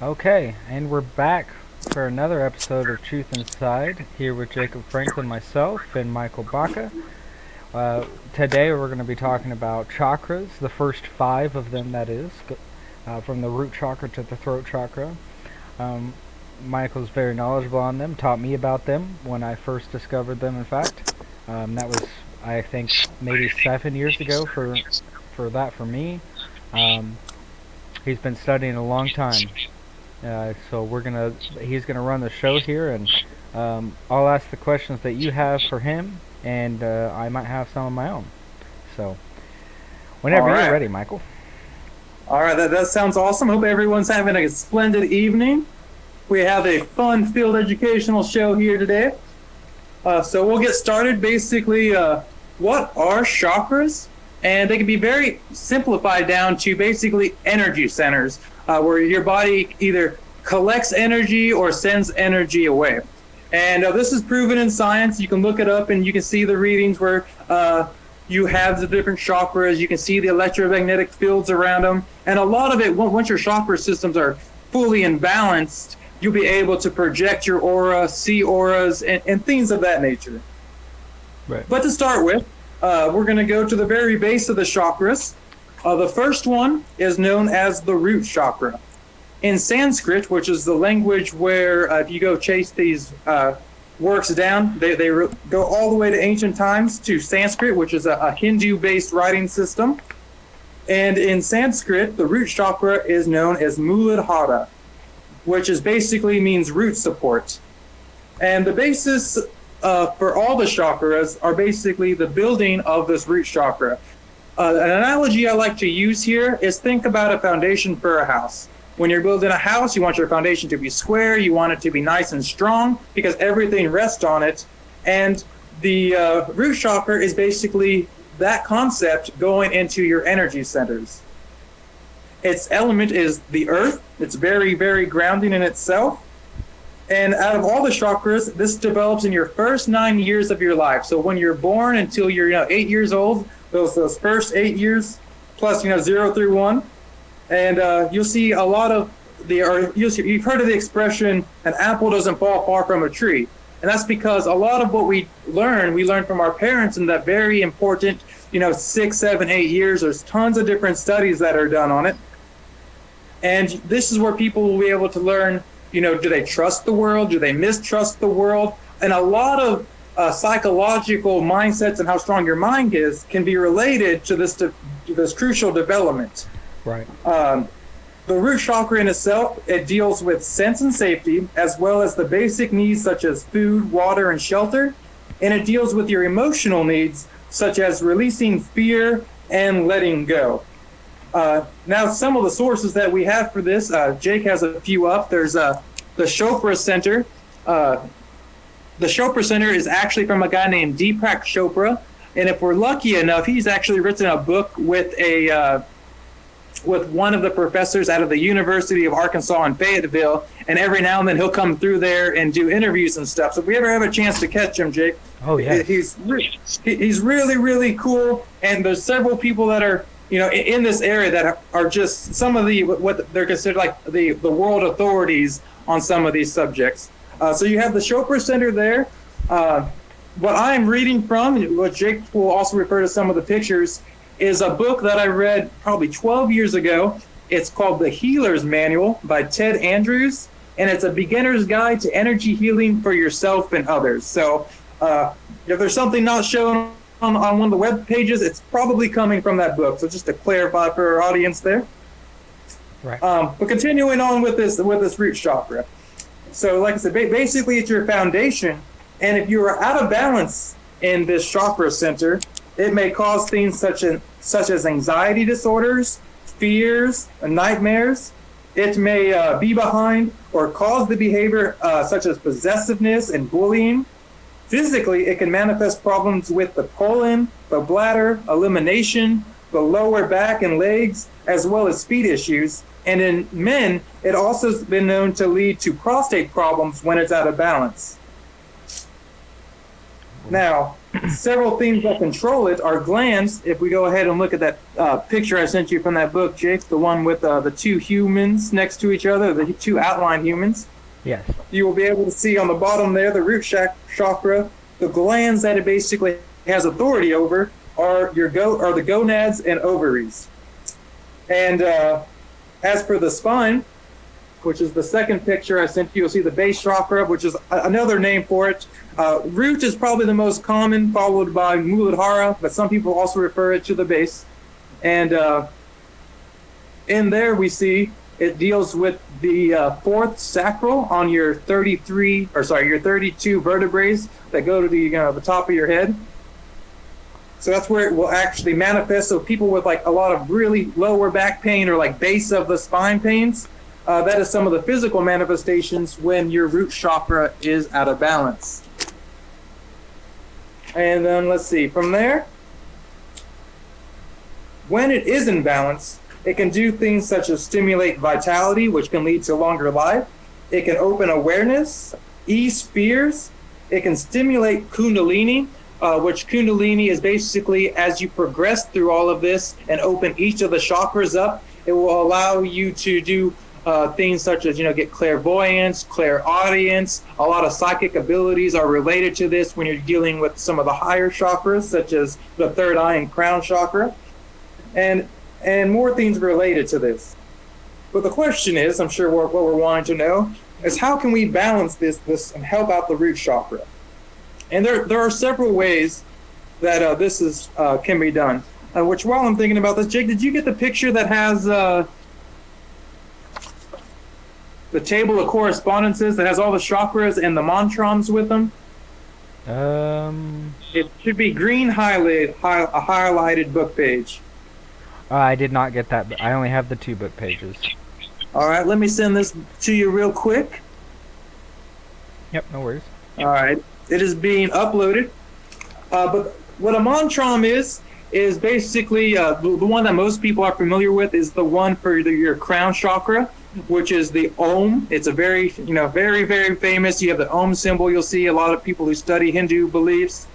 Okay, and we're back for another episode of Truth Inside, here with Jacob Franklin, myself, and Michael Baca. Today we're going to be talking about chakras, the first five of them, that is, from the root chakra to the throat chakra. Um, Michael's very knowledgeable on them, taught me about them when I first discovered them, in fact. That was, I think, maybe 7 years ago for me. Um, he's been studying a long time. So he's gonna run the show here, and I'll ask the questions that you have for him, and I might have some of my own. So, whenever you're ready, Michael. All right, that sounds awesome. Hope everyone's having a splendid evening. We have a fun-filled educational show here today. So we'll get started. Basically, what are chakras? And they can be very simplified down to basically energy centers, where your body either collects energy or sends energy away. And this is proven in science. You can look it up and you can see the readings where you have the different chakras. You can see the electromagnetic fields around them. And a lot of it, once your chakra systems are fully imbalanced, you'll be able to project your aura, see auras, and things of that nature. Right. But to start with, we're going to go to the very base of the chakras. The first one is known as the root chakra. In Sanskrit, which is the language where if you go chase these works down, they go all the way to ancient times to Sanskrit, which is a Hindu-based writing system. And in Sanskrit, the root chakra is known as Muladhara, which is basically means root support. And the basis for all the chakras are basically the building of this root chakra. An analogy I like to use here is think about a foundation for a house. When you're building a house, you want your foundation to be square, you want it to be nice and strong because everything rests on it. And the root chakra is basically that concept going into your energy centers. Its element is the earth. It's very, very grounding in itself. And out of all the chakras, this develops in your first 9 years of your life. So when you're born until you're 8 years old, those first 8 years plus 0 through 1, and you'll see a lot of you've heard of the expression, an apple doesn't fall far from a tree, and that's because a lot of what we learn from our parents in that very important 6, 7, 8 years. There's tons of different studies that are done on it, and this is where people will be able to learn. Do they trust the world? Do they mistrust the world? And a lot of psychological mindsets and how strong your mind is can be related to this crucial development. Right. The root chakra in itself, it deals with sense and safety, as well as the basic needs such as food, water, and shelter. And it deals with your emotional needs, such as releasing fear and letting go. Now, some of the sources that we have for this, Jake has a few up. There's the Chopra Center. The Chopra Center is actually from a guy named Deepak Chopra, and if we're lucky enough, he's actually written a book with one of the professors out of the University of Arkansas in Fayetteville, and every now and then he'll come through there and do interviews and stuff. So if we ever have a chance to catch him, Jake, he's really, really cool, and there's several people that are in this area that are just some of what they're considered like the world authorities on some of these subjects. So you have the Chopra Center there. What I'm reading from, what Jake will also refer to some of the pictures, is a book that I read probably 12 years ago. It's called The Healer's Manual by Ted Andrews, and it's a beginner's guide to energy healing for yourself and others. So if there's something not shown on one of the web pages, it's probably coming from that book. So just to clarify for our audience there. Right. But continuing on with this root chakra. So like I said, basically it's your foundation. And if you are out of balance in this chakra center, it may cause things such as anxiety disorders, fears, and nightmares. It may be behind or cause the behavior such as possessiveness and bullying. Physically, it can manifest problems with the colon, the bladder, elimination, the lower back and legs, as well as feet issues. And in men, it also has been known to lead to prostate problems when it's out of balance. Now, several things that control it are glands. If we go ahead and look at that picture I sent you from that book, Jake, the one with the two humans next to each other, the two outlined humans, Yes. you will be able to see on the bottom there, the root chakra, the glands that it basically has authority over are the gonads and ovaries. And as for the spine, which is the second picture I sent you, you'll see the base chakra, which is another name for it. Root is probably the most common, followed by Muladhara, but some people also refer it to the base. And in there we see it deals with the fourth sacral on your 32 vertebrae that go to the top of your head. So that's where it will actually manifest. So people with like a lot of really lower back pain or like base of the spine pains, that is some of the physical manifestations when your root chakra is out of balance. And then let's see, from there, when it is in balance, it can do things such as stimulate vitality, which can lead to longer life. It can open awareness, ease fears. It can stimulate kundalini, which kundalini is basically as you progress through all of this and open each of the chakras up, it will allow you to do things such as, get clairvoyance, clairaudience. A lot of psychic abilities are related to this when you're dealing with some of the higher chakras, such as the third eye and crown chakra, and more things related to this. But the question is, I'm sure what we're wanting to know, is how can we balance this and help out the root chakra? And there are several ways that this can be done. Which, while I'm thinking about this, Jake, did you get the picture that has the table of correspondences that has all the chakras and the mantrams with them? It should be green highlighted book page. I did not get that. I only have the 2 book pages. All right, let me send this to you real quick. Yep, no worries. All right, it is being uploaded. But what a mantram is basically the one that most people are familiar with is the one for your crown chakra, which is the Om. It's a very, very, very famous. You have the Om symbol. You'll see a lot of people who study Hindu beliefs.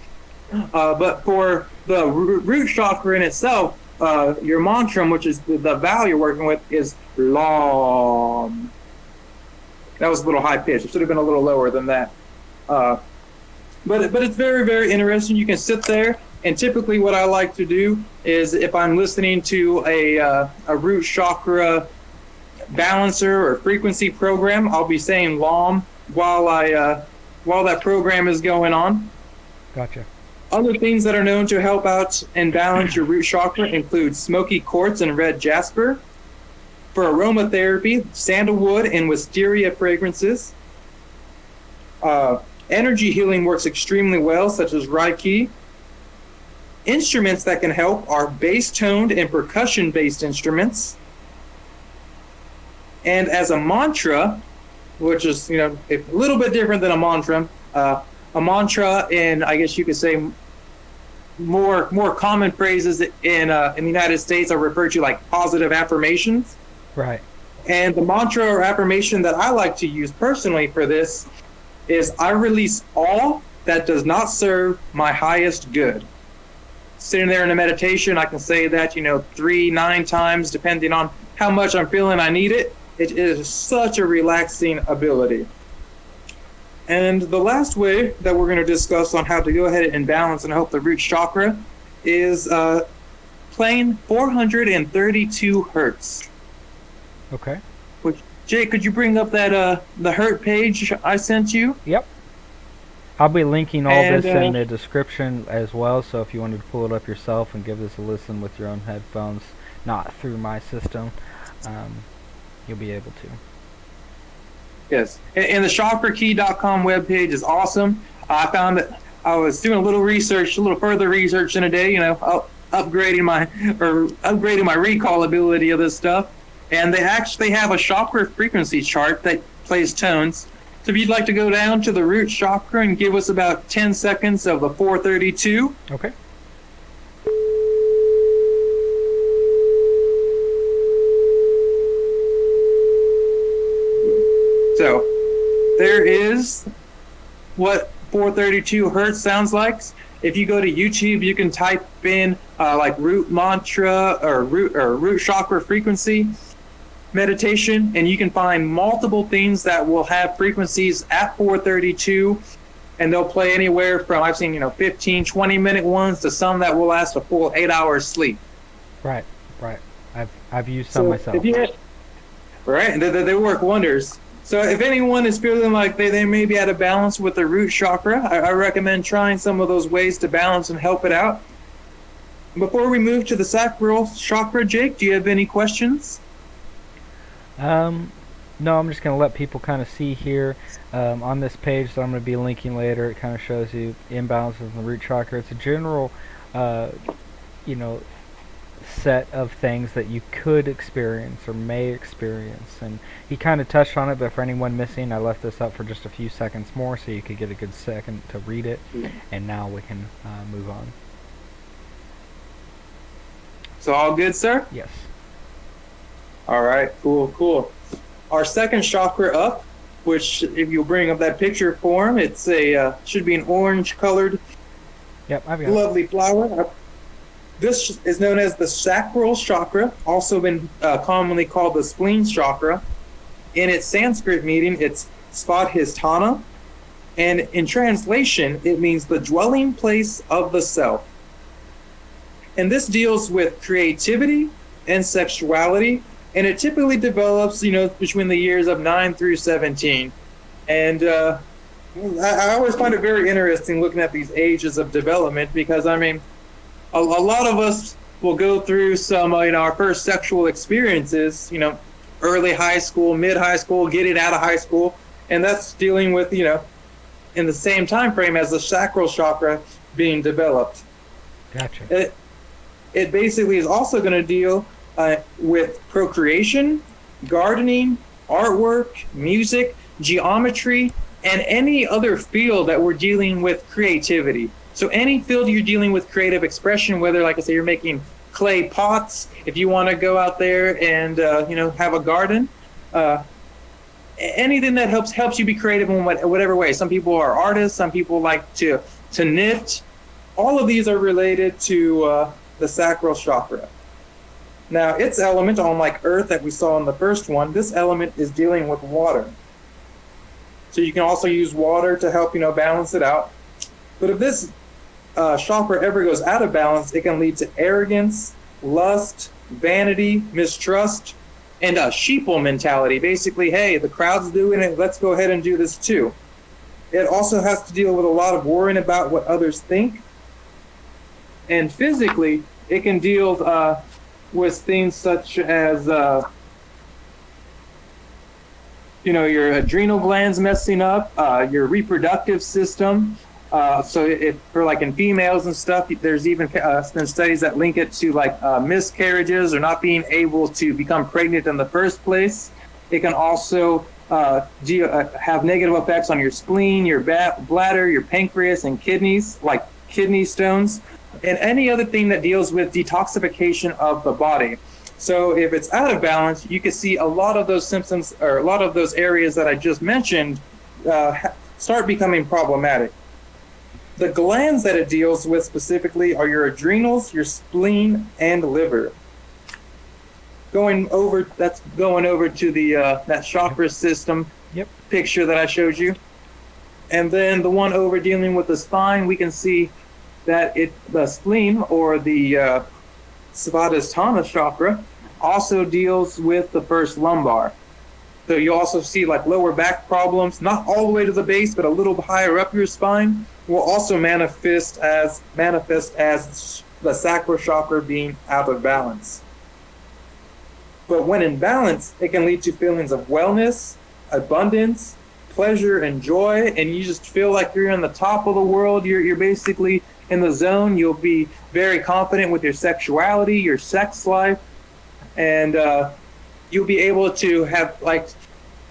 But for the root chakra in itself, your mantram, which is the vowel you're working with, is Lam. That was a little high pitched. It should have been a little lower than that. But it's very, very interesting. You can sit there, and typically what I like to do is if I'm listening to a root chakra balancer or frequency program, I'll be saying Lam while that program is going on. Gotcha. Other things that are known to help out and balance your root chakra include smoky quartz and red jasper. For aromatherapy, sandalwood and wisteria fragrances. Energy healing works extremely well, such as Reiki. Instruments that can help are bass-toned and percussion-based instruments. And as a mantra, which is a little bit different than a mantra, and I guess you could say more common phrases in the United States are referred to like positive affirmations. Right. And the mantra or affirmation that I like to use personally for this is I release all that does not serve my highest good. Sitting there in a meditation, I can say that 3-9 times depending on how much I'm feeling I need it. It is such a relaxing ability. And the last way that we're going to discuss on how to go ahead and balance and help the root chakra is playing 432 hertz. Okay. Which, Jay, could you bring up that the hertz page I sent you? Yep. I'll be linking all this in the description as well, so if you wanted to pull it up yourself and give this a listen with your own headphones, not through my system, you'll be able to. Yes, and the chakrakey.com webpage is awesome. I found that I was doing a little further research in a day, upgrading my recall ability of this stuff. And they actually have a chakra frequency chart that plays tones. So if you'd like to go down to the root chakra and give us about 10 seconds of the 432. Okay. there is what 432 hertz sounds like. If you go to YouTube, you can type in like root mantra or root chakra frequency meditation, and you can find multiple things that will have frequencies at 432, and they'll play anywhere from, I've seen, 15, 20-minute ones to some that will last a full 8 hours sleep. Right. I've used some myself. Right, and they work wonders. So if anyone is feeling like they may be out of balance with the root chakra, I recommend trying some of those ways to balance and help it out. Before we move to the sacral chakra, Jake, do you have any questions? No, I'm just going to let people kind of see here on this page that I'm going to be linking later. It kind of shows you imbalances in the root chakra. It's a general, set of things that you could experience or may experience. And he kind of touched on it, but for anyone missing, I left this up for just a few seconds more so you could get a good second to read it. And now we can move on. So all good, sir? Yes. All right, cool. Our second chakra up, which if you'll bring up that picture form, it's should be an orange-colored, I've got lovely flower. This is known as the sacral chakra, also been commonly called the spleen chakra. In its Sanskrit meaning, it's svadhisthana, and in translation, it means the dwelling place of the self. And this deals with creativity and sexuality, and it typically develops, between the years of 9 through 17. And I always find it very interesting looking at these ages of development, because, a lot of us will go through some, our first sexual experiences, early high school, mid-high school, getting out of high school, and that's dealing with, in the same time frame as the sacral chakra being developed. Gotcha. It basically is also going to deal with procreation, gardening, artwork, music, geometry, and any other field that we're dealing with creativity. So any field you're dealing with creative expression, whether, like I say, you're making clay pots, if you want to go out there and have a garden, anything that helps you be creative in whatever way. Some people are artists, some people like to knit. All of these are related to the sacral chakra. Now, its element, unlike Earth that we saw in the first one, this element is dealing with water. So you can also use water to help balance it out. But if this chakra ever goes out of balance, it can lead to arrogance, lust, vanity, mistrust, and a sheeple mentality. Basically, hey, the crowd's doing it, let's go ahead and do this too. It also has to deal with a lot of worrying about what others think. And physically, it can deal with things such as your adrenal glands messing up, your reproductive system. So if for like in females and stuff, there's even been studies that link it to like miscarriages or not being able to become pregnant in the first place. It can also have negative effects on your spleen, your bladder, your pancreas, and kidneys, like kidney stones, and any other thing that deals with detoxification of the body. So if it's out of balance, you can see a lot of those symptoms, or a lot of those areas that I just mentioned, start becoming problematic. The glands that it deals with specifically are your adrenals, your spleen, and liver. Going over to the that chakra system picture that I showed you. And then the one over dealing with the spine, we can see that the spleen, or the svadhisthana chakra, also deals with the first lumbar. So you also see like lower back problems, not all the way to the base, but a little higher up your spine, will also manifest as the sacral chakra being out of balance. But when in balance, it can lead to feelings of wellness, abundance, pleasure, and joy, and you just feel like you're in the top of the world. You're basically in the zone. You'll be very confident with your sexuality, your sex life, and you'll be able to have, like,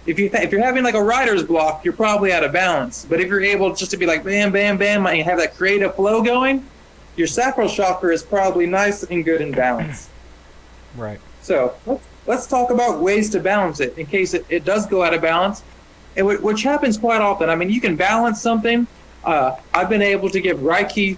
if you're having like a writer's block, you're probably out of balance. But if you're able just to be like bam, bam, bam, and have that creative flow going, your sacral chakra is probably nice and good in balance. Right. So let's talk about ways to balance it in case it does go out of balance, and which happens quite often. I mean, you can balance something, I've been able to give Reiki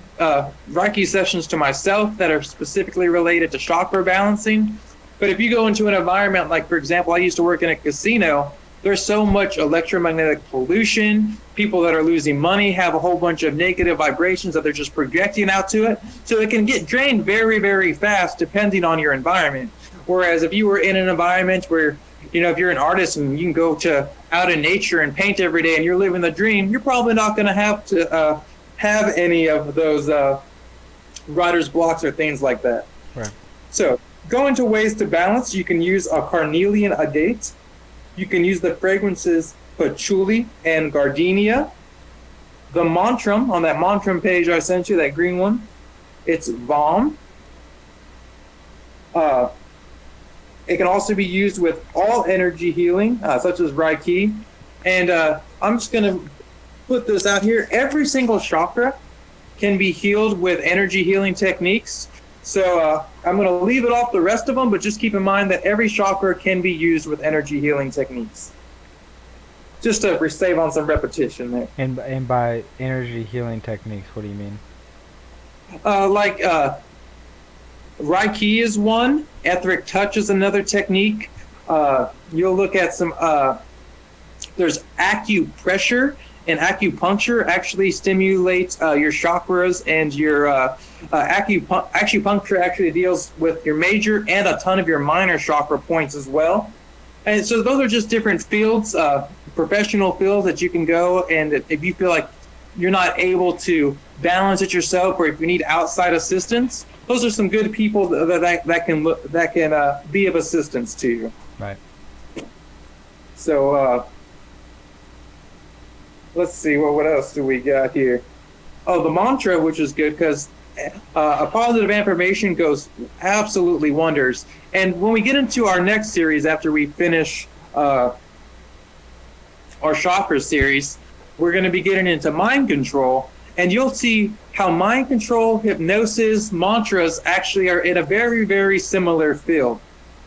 sessions to myself that are specifically related to chakra balancing. But if you go into an environment like, for example, I used to work in a casino, there's so much electromagnetic pollution. People that are losing money have a whole bunch of negative vibrations that they're just projecting out to it. So it can get drained very, very fast depending on your environment. Whereas if you were in an environment where, if you're an artist and you can go to out in nature and paint every day and you're living the dream, you're probably not going to have any of those writer's blocks or things like that. Right. So go into ways to balance. You can use a carnelian agate. You can use the fragrances patchouli and gardenia. The mantram, on that mantram page I sent you, that green one, it's Vam. It can also be used with all energy healing, such as Reiki. And I'm just going to put this out here. Every single chakra can be healed with energy healing techniques. So I'm going to leave it off the rest of them, but just keep in mind that every chakra can be used with energy healing techniques. Just to save on some repetition there. And by energy healing techniques, what do you mean? Reiki is one. Etheric touch is another technique. You'll look at some. There's acupressure, and acupuncture actually stimulates your chakras, and your acupuncture actually deals with your major and a ton of your minor chakra points as well. And so those are just different fields, professional fields that you can go, and if you feel like you're not able to balance it yourself, or if you need outside assistance, those are some good people that can be of assistance to you. Right. So let's see, what else do we got here? Oh, the mantra, which is good because a positive affirmation goes absolutely wonders. And when we get into our next series, after we finish our chakra series, we're going to be getting into mind control. And you'll see how mind control, hypnosis, mantras actually are in a very, very similar field.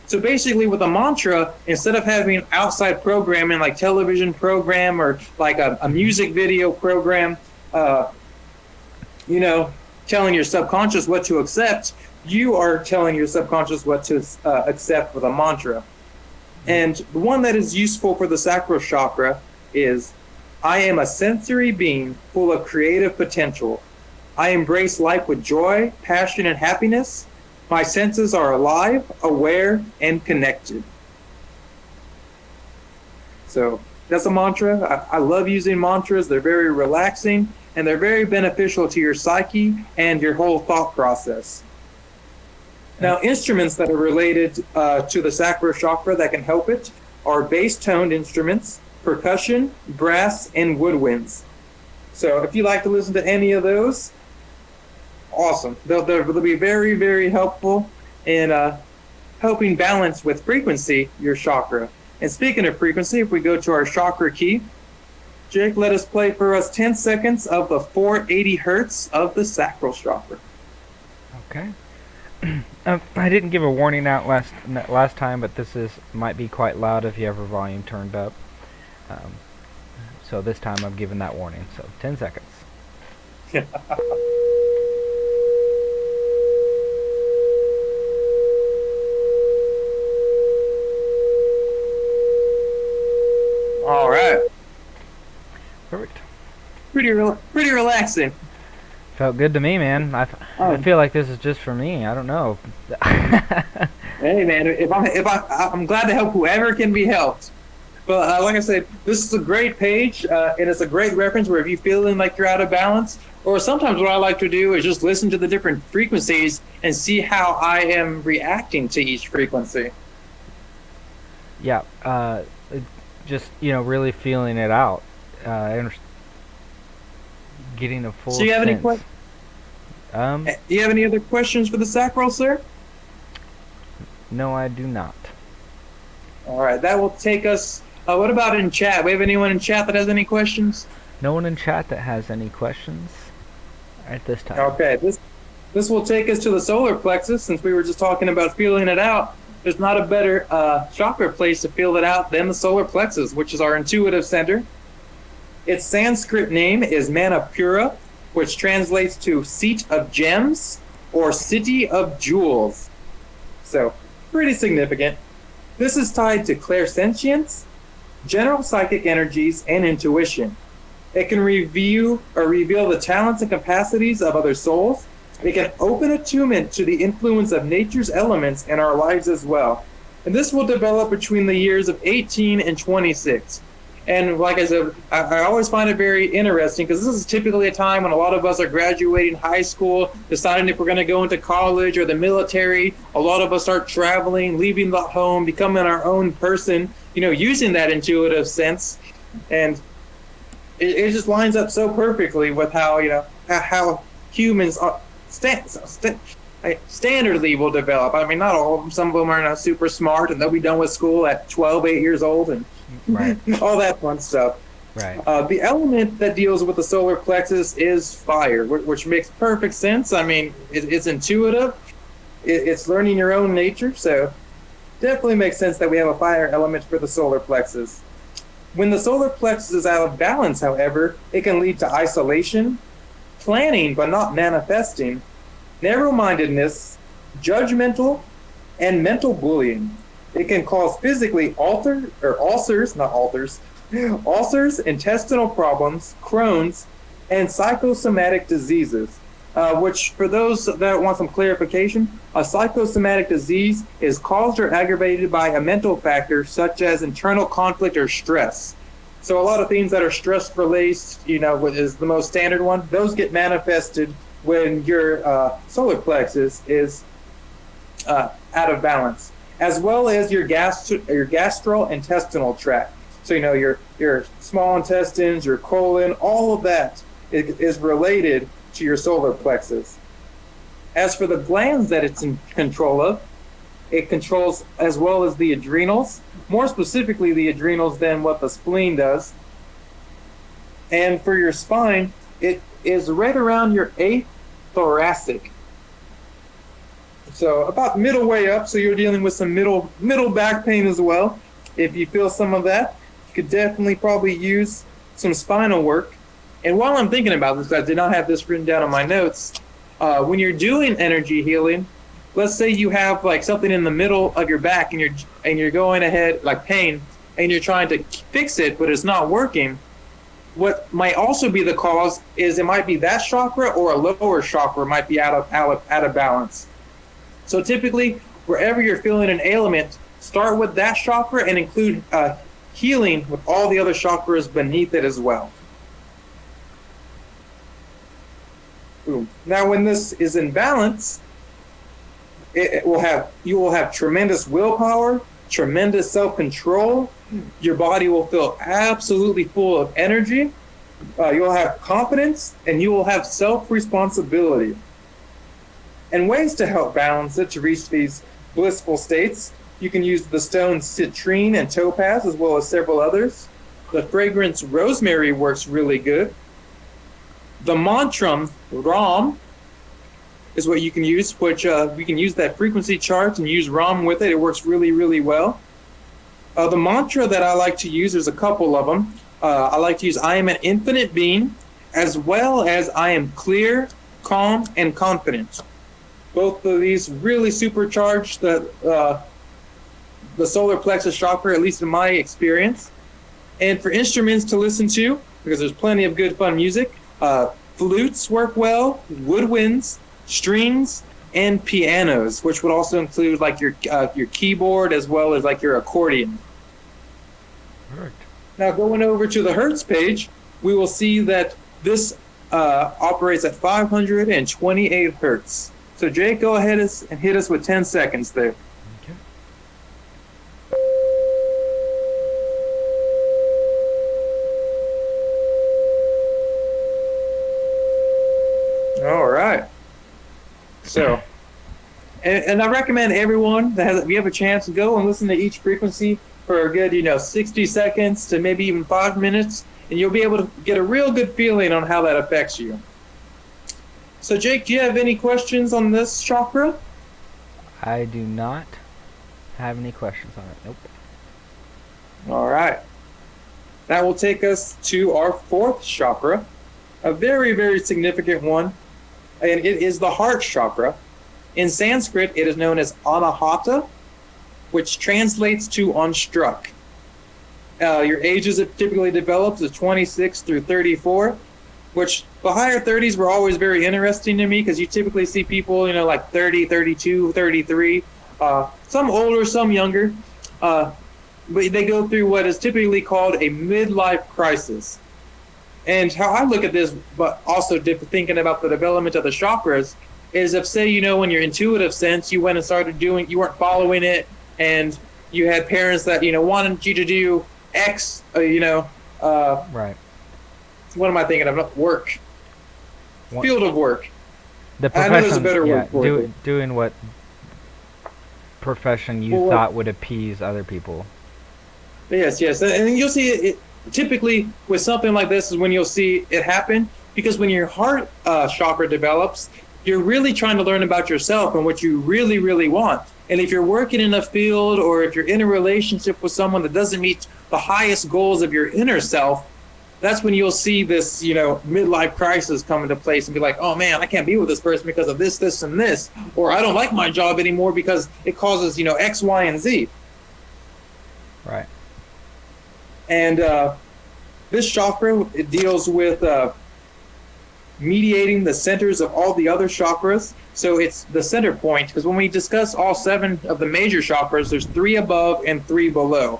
So basically with a mantra, instead of having outside programming like television program or like a music video program, telling your subconscious what to accept, you are telling your subconscious what to accept with a mantra. And the one that is useful for the sacral chakra is, I am a sensory being full of creative potential. I embrace life with joy, passion, and happiness. My senses are alive, aware, and connected. So that's a mantra. I love using mantras. They're very relaxing, and they're very beneficial to your psyche and your whole thought process. Now, instruments that are related to the sacral chakra that can help it are bass-toned instruments, percussion, brass, and woodwinds. So if you like to listen to any of those, awesome. They'll be very, very helpful in helping balance with frequency your chakra. And speaking of frequency, if we go to our chakra key, Jake, let us play for us 10 seconds of the 480 hertz of the sacral chakra. Okay. I didn't give a warning out last time, but this might be quite loud if you have your volume turned up. So this time I've given that warning. So 10 seconds. All right. Perfect. Pretty relaxing. Felt good to me, man. I feel like this is just for me. I don't know. Hey, man. I'm glad to help whoever can be helped. But like I said, this is a great page, and it's a great reference where if you're feeling like you're out of balance, or sometimes what I like to do is just listen to the different frequencies and see how I am reacting to each frequency. Yeah, just, really feeling it out. Getting a full So you have any sense. questions? Do you have any other questions for the sacral, sir? No, I do not. All right, that will take us. What about in chat? We have anyone in chat that has any questions? No one in chat that has any questions at this time. Okay, this will take us to the solar plexus. Since we were just talking about feeling it out, there's not a better chakra place to feel it out than the solar plexus, which is our intuitive center. Its Sanskrit name is Manipura, which translates to seat of gems or city of jewels. So, pretty significant. This is tied to clairsentience, general psychic energies, and intuition. It can reveal the talents and capacities of other souls. It can open attunement to the influence of nature's elements in our lives as well. And this will develop between the years of 18 and 26. And like I said, I always find it very interesting because this is typically a time when a lot of us are graduating high school, deciding if we're going to go into college or the military. A lot of us start traveling, leaving the home, becoming our own person, using that intuitive sense. And it just lines up so perfectly with how humans standardly will develop. I mean, not all of them. Some of them are not super smart, and they'll be done with school at 12, 8 years old, and Right. all that fun stuff. Right. The element that deals with the solar plexus is fire, which makes perfect sense. I mean, it's intuitive. It's learning your own nature, so definitely makes sense that we have a fire element for the solar plexus. When the solar plexus is out of balance, however, it can lead to isolation, planning but not manifesting, narrow-mindedness, judgmental, and mental bullying. It can cause physically ulcers, intestinal problems, Crohn's, and psychosomatic diseases. Which, for those that want some clarification, a psychosomatic disease is caused or aggravated by a mental factor such as internal conflict or stress. So a lot of things that are stress-related, is the most standard one. Those get manifested when your solar plexus is out of balance, as well as your gastrointestinal tract. So your small intestines, your colon, all of that is related to your solar plexus. As for the glands that it's in control of, it controls as well as the adrenals, more specifically the adrenals than what the spleen does. And for your spine, it is right around your 8th thoracic. So about middle way up, so you're dealing with some middle back pain as well. If you feel some of that, you could definitely probably use some spinal work. And while I'm thinking about this, I did not have this written down on my notes, when you're doing energy healing, let's say you have like something in the middle of your back and you're going ahead like pain and you're trying to fix it, but it's not working. What might also be the cause is it might be that chakra or a lower chakra might be out of balance. So typically, wherever you're feeling an ailment, start with that chakra and include healing with all the other chakras beneath it as well. Boom. Now, when this is in balance, you will have tremendous willpower, tremendous self-control. Your body will feel absolutely full of energy. You'll have confidence, and you will have self-responsibility. And ways to help balance it to reach these blissful states, you can use the stones citrine and topaz, as well as several others. The fragrance rosemary works really good. The mantra Ram is what you can use, which we can use that frequency chart and use Ram with it. It works really, really well. The mantra that I like to use, there's a couple of them. I like to use I am an infinite being, as well as I am clear, calm, and confident. Both of these really supercharge the solar plexus chakra, at least in my experience. And for instruments to listen to, because there's plenty of good fun music, flutes work well, woodwinds, strings, and pianos, which would also include like your keyboard as well as like your accordion. Perfect. Now going over to the Hertz page, we will see that this operates at 528 Hertz. So Jake, go ahead and hit us with 10 seconds there. Okay. All right. So, and I recommend everyone if you have a chance to go and listen to each frequency for a good, 60 seconds to maybe even 5 minutes, and you'll be able to get a real good feeling on how that affects you. So, Jake, do you have any questions on this chakra? I do not have any questions on it. Nope. All right. That will take us to our fourth chakra, a very, very significant one, and it is the heart chakra. In Sanskrit, it is known as anahata, which translates to unstruck. Your ages it typically develops is 26 through 34, which the higher 30s were always very interesting to me because you typically see people, like 30, 32, 33, some older, some younger, but they go through what is typically called a midlife crisis. And how I look at this, but also thinking about the development of the chakras, is if, say, in your intuitive sense, you went and started doing, you weren't following it, and you had parents that, wanted you to do X, Right. What am I thinking of? Work. What? Field of work. The I know there's a profession, better yeah, word for it. doing what profession you Well, thought would appease other people. Yes. And you'll see it typically with something like this is when you'll see it happen, because when your heart chakra develops, you're really trying to learn about yourself and what you really, really want. And if you're working in a field or if you're in a relationship with someone that doesn't meet the highest goals of your inner self, that's when you'll see this, midlife crisis come into place and be like, oh man, I can't be with this person because of this, this, and this. Or I don't like my job anymore because it causes, X, Y, and Z. Right. And this chakra, it deals with mediating the centers of all the other chakras. So it's the center point, because when we discuss all 7 of the major chakras, there's 3 above and 3 below.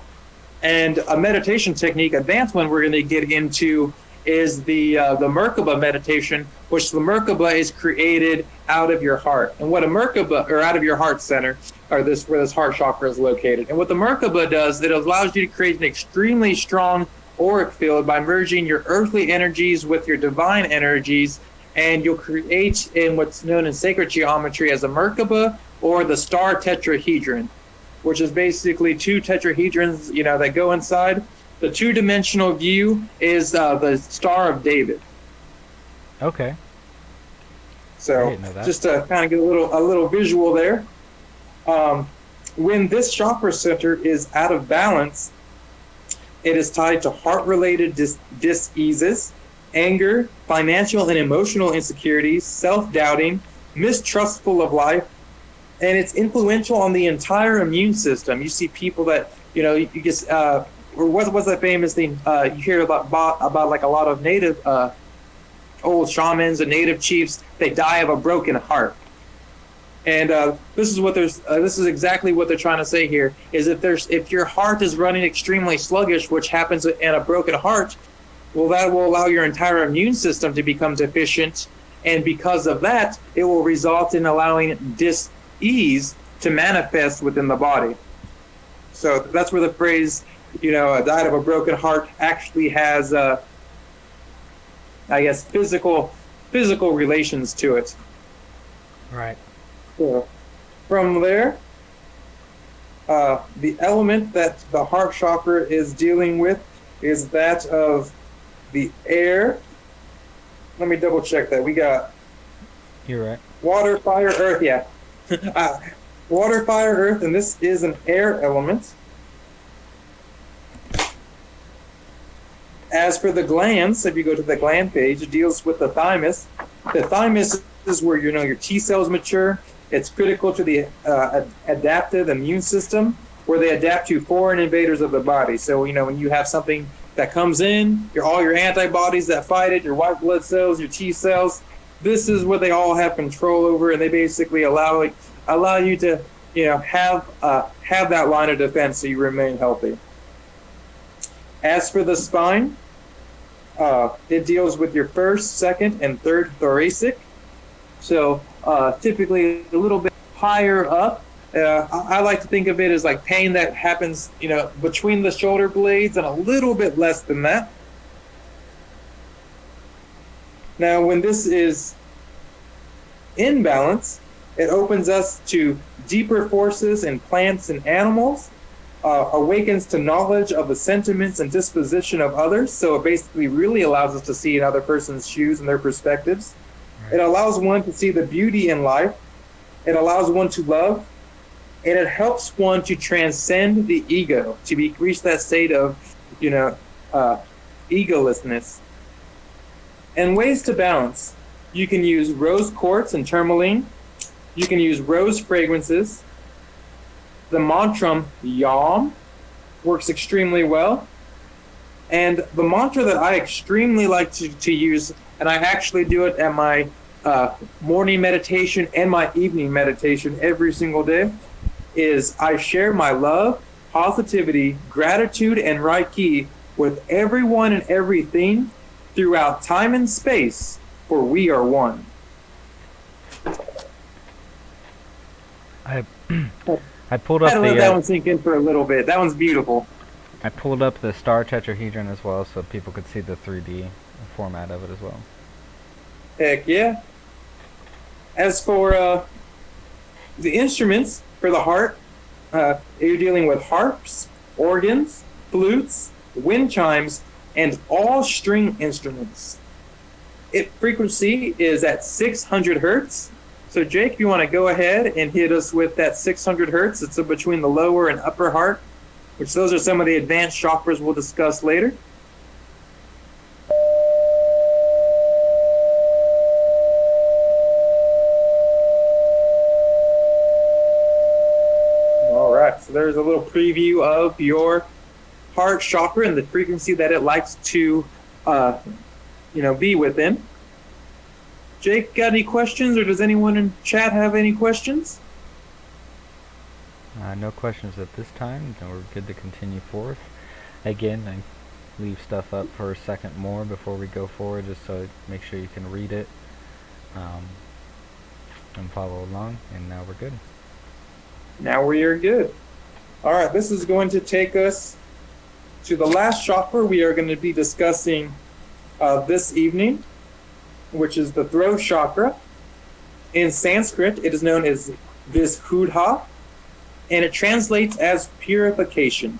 And a meditation technique, advanced one we're going to get into, is the Merkaba meditation, which the Merkaba is created out of your heart. And what a Merkaba, or out of your heart center, or where this heart chakra is located. And what the Merkaba does, it allows you to create an extremely strong auric field by merging your earthly energies with your divine energies, and you'll create in what's known in sacred geometry as a Merkaba, or the star tetrahedron, which is basically 2 tetrahedrons, that go inside. The 2-dimensional view is the Star of David. Okay. So I didn't know that. just to kind of get a little visual there. When this chakra center is out of balance, it is tied to heart-related diseases, anger, financial and emotional insecurities, self-doubting, mistrustful of life, and it's influential on the entire immune system. You see people that, you just, or what's that famous thing you hear about like a lot of native old shamans and native chiefs, they die of a broken heart. And this is exactly what they're trying to say here, is if your heart is running extremely sluggish, which happens in a broken heart, well, that will allow your entire immune system to become deficient. And because of that, it will result in allowing dis-ease to manifest within the body. So that's where the phrase, died of a broken heart actually has, physical relations to it. Right. So from there, the element that the heart chakra is dealing with is that of the air. Let me double check that. We got You're right. water, fire, earth. Yeah. Water, fire, earth, and this is an air element. As for the glands, if you go to the gland page, it deals with the thymus. The thymus is where your T cells mature. It's critical to the adaptive immune system, where they adapt to foreign invaders of the body. So when you have something that comes in, all your antibodies that fight it, your white blood cells, your T cells, this is what they all have control over, and they basically allow you to have that line of defense so you remain healthy. As for the spine, it deals with your first, second, and third thoracic. So typically a little bit higher up. I like to think of it as like pain that happens, between the shoulder blades, and a little bit less than that. Now, when this is in balance, it opens us to deeper forces in plants and animals, awakens to knowledge of the sentiments and disposition of others. So it basically really allows us to see another person's shoes and their perspectives. Right. It allows one to see the beauty in life. It allows one to love. And it helps one to transcend the ego, to reach that state of, egolessness. And ways to balance. You can use rose quartz and tourmaline. You can use rose fragrances. The mantra Yam works extremely well. And the mantra that I extremely like to use, and I actually do it at my morning meditation and my evening meditation every single day, is I share my love, positivity, gratitude, and Reiki with everyone and everything throughout time and space, for we are one. I pulled up I let that one sink in for a little bit. That one's beautiful. I pulled up the star tetrahedron as well, so people could see the 3D format of it as well. Heck yeah. As for the instruments for the heart, you're dealing with harps, organs, flutes, wind chimes, and all string instruments. Its frequency is at 600 hertz. So Jake, if you want to go ahead and hit us with that 600 hertz, it's between the lower and upper heart, which those are some of the advanced chakras we'll discuss later. All right, so there's a little preview of your heart chakra and the frequency that it likes to, be within. Jake, got any questions, or does anyone in chat have any questions? No questions at this time. We're good to continue forth. Again, I leave stuff up for a second more before we go forward, just so make sure you can read it and follow along. And now we're good. Now we are good. All right, this is going to take us to the last chakra we are going to be discussing this evening, which is the throat chakra. In Sanskrit, it is known as Vishuddha, and it translates as purification.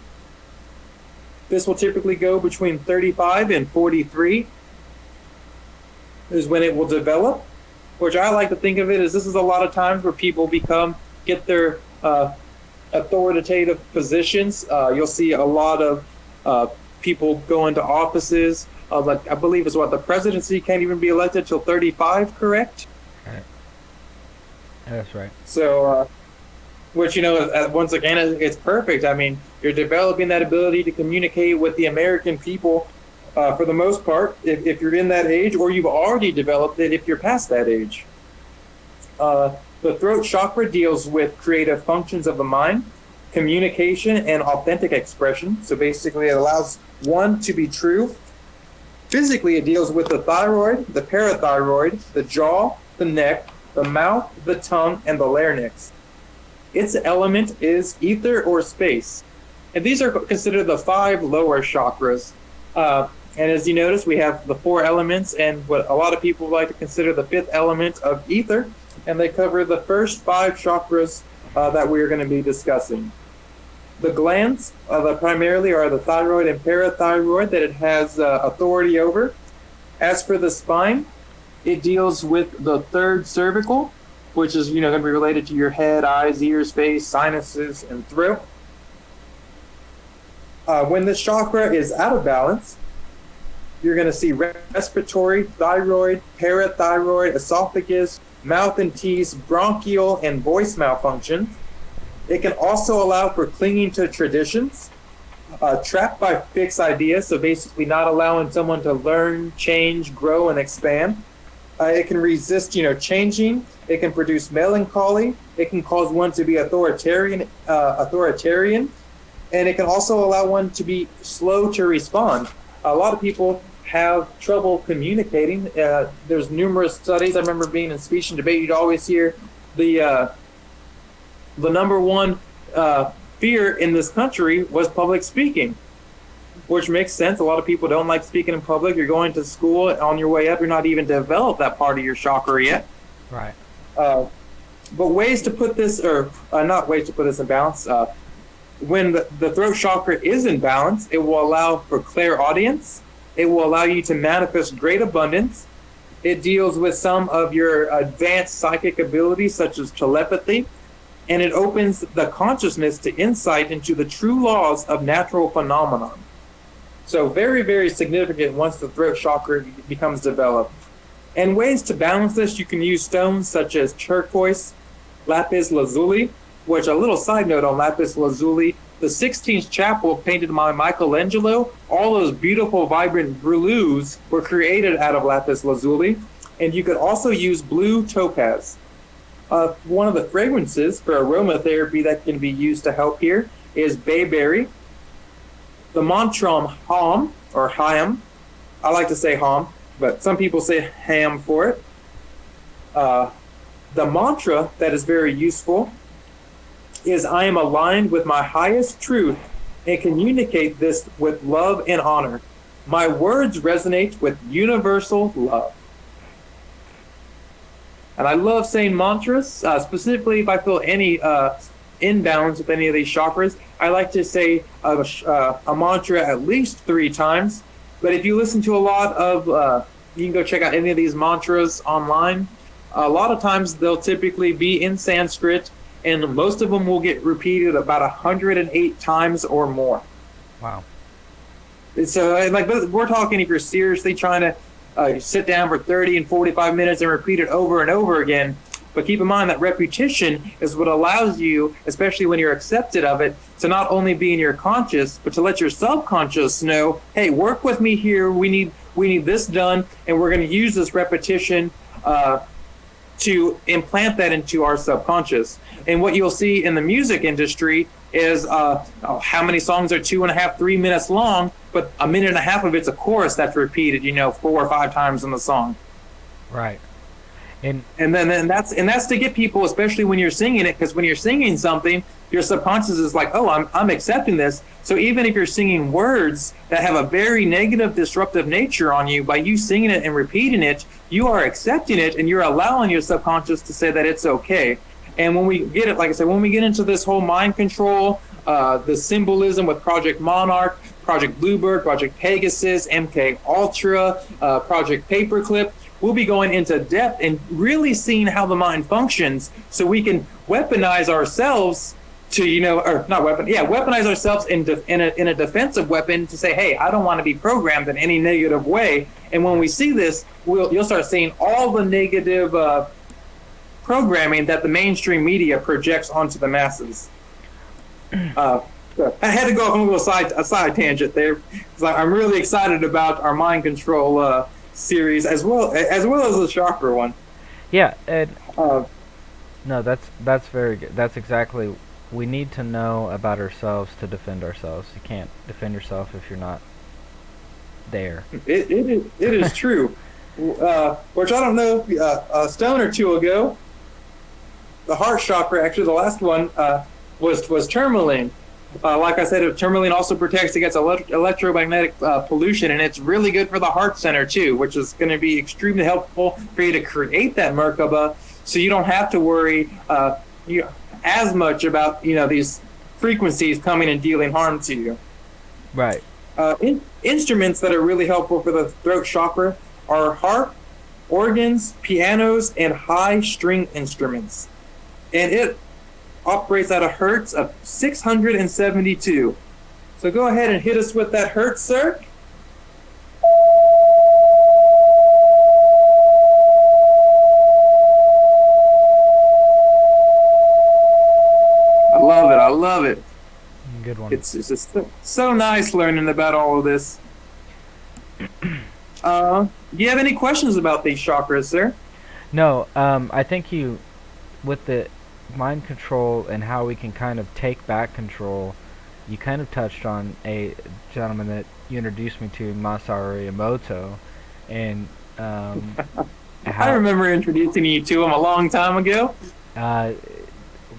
This will typically go between 35 and 43 is when it will develop, which I like to think of it as this is a lot of times where people get their authoritative positions. You'll see a lot of people go into offices. I believe is what the presidency can't even be elected till 35, correct? Right. That's right. So, which, once again, it's perfect. I mean, you're developing that ability to communicate with the American people for the most part, if you're in that age, or you've already developed it if you're past that age. The throat chakra deals with creative functions of the mind, communication, and authentic expression. So basically, it allows one to be true. Physically, it deals with the thyroid, the parathyroid, the jaw, the neck, the mouth, the tongue, and the larynx. Its element is ether or space. And these are considered the 5 lower chakras. And as you notice, we have the 4 elements and what a lot of people like to consider the 5th element of ether. And they cover the first 5 chakras that we are going to be discussing. The glands primarily are the thyroid and parathyroid that it has authority over. As for the spine, it deals with the 3rd cervical, which is going to be related to your head, eyes, ears, face, sinuses, and throat. When this chakra is out of balance, you're going to see respiratory, thyroid, parathyroid, esophagus, mouth and teeth, bronchial, and voice malfunction. It can also allow for clinging to traditions, trapped by fixed ideas, so basically not allowing someone to learn, change, grow, and expand. It can resist, changing. It can produce melancholy. It can cause one to be authoritarian, and it can also allow one to be slow to respond. A lot of people have trouble communicating. There's numerous studies. I remember being in speech and debate. You'd always hear the number one fear in this country was public speaking, which makes sense. A lot of people don't like speaking in public. You're going to school, on your way up, you're not even developed that part of your chakra yet. Right. But ways to put this, or not ways to put this in balance, when the throat chakra is in balance, it will allow for clairaudience. It will allow you to manifest great abundance. It deals with some of your advanced psychic abilities, such as telepathy, and it opens the consciousness to insight into the true laws of natural phenomenon. So very, very significant once the throat chakra becomes developed. And ways to balance this, you can use stones such as turquoise, lapis lazuli, which a little side note on lapis lazuli, the 16th chapel painted by Michelangelo, all those beautiful, vibrant blues were created out of lapis lazuli. And you could also use blue topaz. One of the fragrances for aromatherapy that can be used to help here is bayberry. The mantra Ham, or Ham, I like to say Ham, but some people say ham for it. The mantra that is very useful is I am aligned with my highest truth and communicate this with love and honor. My words resonate with universal love. And I love saying mantras, specifically if I feel any imbalance with any of these chakras. I like to say a mantra at least 3 times. But if you listen to a lot of, you can go check out any of these mantras online. A lot of times they'll typically be in Sanskrit, and most of them will get repeated about 108 times or more. Wow. So, like, we're talking if you're seriously trying to sit down for 30 and 45 minutes and repeat it over and over again. But keep in mind that repetition is what allows you, especially when you're accepted of it, to not only be in your conscious, but to let your subconscious know, hey, work with me here. We need this done, and we're going to use this repetition to implant that into our subconscious. And what you'll see in the music industry is how many songs are 2.5, 3 minutes long, but 1.5 minutes of it's a chorus that's repeated, 4 or 5 times in the song. Right. And then that's to get people, especially when you're singing it, because when you're singing something, your subconscious is like, oh, I'm accepting this. So even if you're singing words that have a very negative, disruptive nature on you, by you singing it and repeating it, you are accepting it, and you're allowing your subconscious to say that it's okay. And when we get it, like I said, when we get into this whole mind control, the symbolism with Project Monarch, Project Bluebird, Project Pegasus, MK Ultra, Project Paperclip, we'll be going into depth and really seeing how the mind functions, so we can weaponize ourselves to, weaponize ourselves in a defensive weapon to say, hey, I don't want to be programmed in any negative way. And when we see this, you'll start seeing all the negative programming that the mainstream media projects onto the masses. I had to go off on a side tangent there, because I'm really excited about our mind control series as well as the chakra one. Yeah, and no, that's very good. That's exactly, we need to know about ourselves to defend ourselves. You can't defend yourself if you're not there. It is true. Which I don't know, a stone or two ago, the heart chakra, actually the last one, was tourmaline. Like I said, tourmaline also protects against electromagnetic pollution, and it's really good for the heart center too, which is going to be extremely helpful for you to create that Merkaba, so you don't have to worry as much about these frequencies coming and dealing harm to you. Right. Instruments that are really helpful for the throat chakra are harp, organs, pianos, and high string instruments, and it operates at a hertz of 672. So go ahead and hit us with that hertz, sir. I love it. Good one. It's just so nice learning about all of this. Do you have any questions about these chakras, sir? No, I think with the mind control and how we can kind of take back control, you kind of touched on a gentleman that you introduced me to, Masaru Emoto, and I remember introducing you to him a long time ago.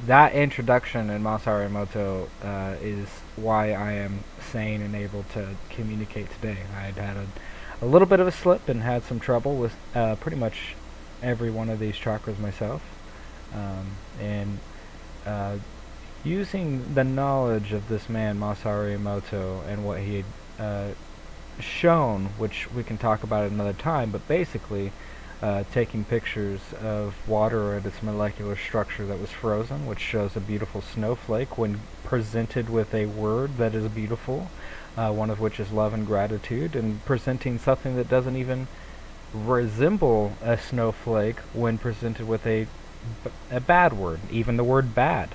That introduction in Masaru Emoto is why I am sane and able to communicate today. I had a little bit of a slip and had some trouble with pretty much every one of these chakras myself. And using the knowledge of this man, Masaru Emoto, and what he had shown, which we can talk about at another time, but basically taking pictures of water at its molecular structure that was frozen, which shows a beautiful snowflake when presented with a word that is beautiful. one of which is love and gratitude, and presenting something that doesn't even resemble a snowflake when presented with a bad word, even the word bad.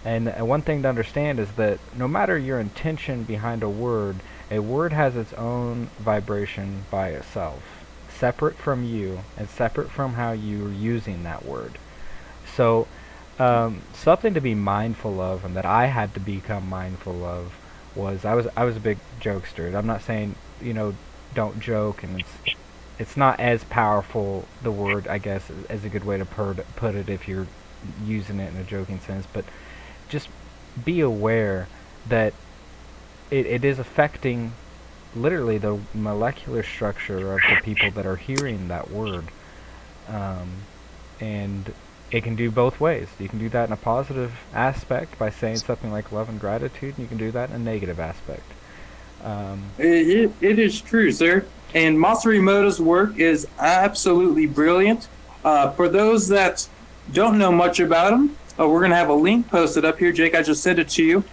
And one thing to understand is that no matter your intention behind a word has its own vibration by itself, separate from you and separate from how you're using that word. So, something to be mindful of, and that I had to become mindful of, was I was a big jokester. And I'm not saying don't joke, and it's not as powerful, the word, I guess, as a good way to put it if you're using it in a joking sense. But just be aware that it is affecting literally the molecular structure of the people that are hearing that word. Um, and it can do both ways. You can do that in a positive aspect by saying something like love and gratitude, and you can do that in a negative aspect. It is true, sir. And Masaru Emoto's work is absolutely brilliant. For those that don't know much about him, we're going to have a link posted up here. Jake, I just sent it to you.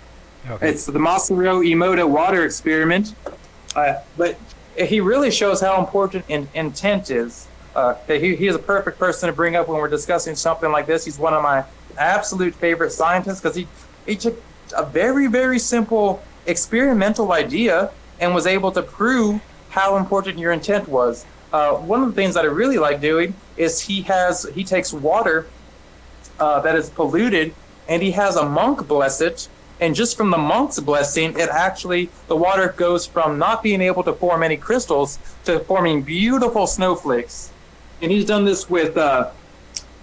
Okay. It's the Masaru Emoto water experiment. But he really shows how important intent is. He is a perfect person to bring up when we're discussing something like this. He's one of my absolute favorite scientists because he took a very, very simple experimental idea and was able to prove how important your intent was. One of the things that I really like doing is he takes water that is polluted, and he has a monk bless it. And just from the monk's blessing, the water goes from not being able to form any crystals to forming beautiful snowflakes. And he's done this with a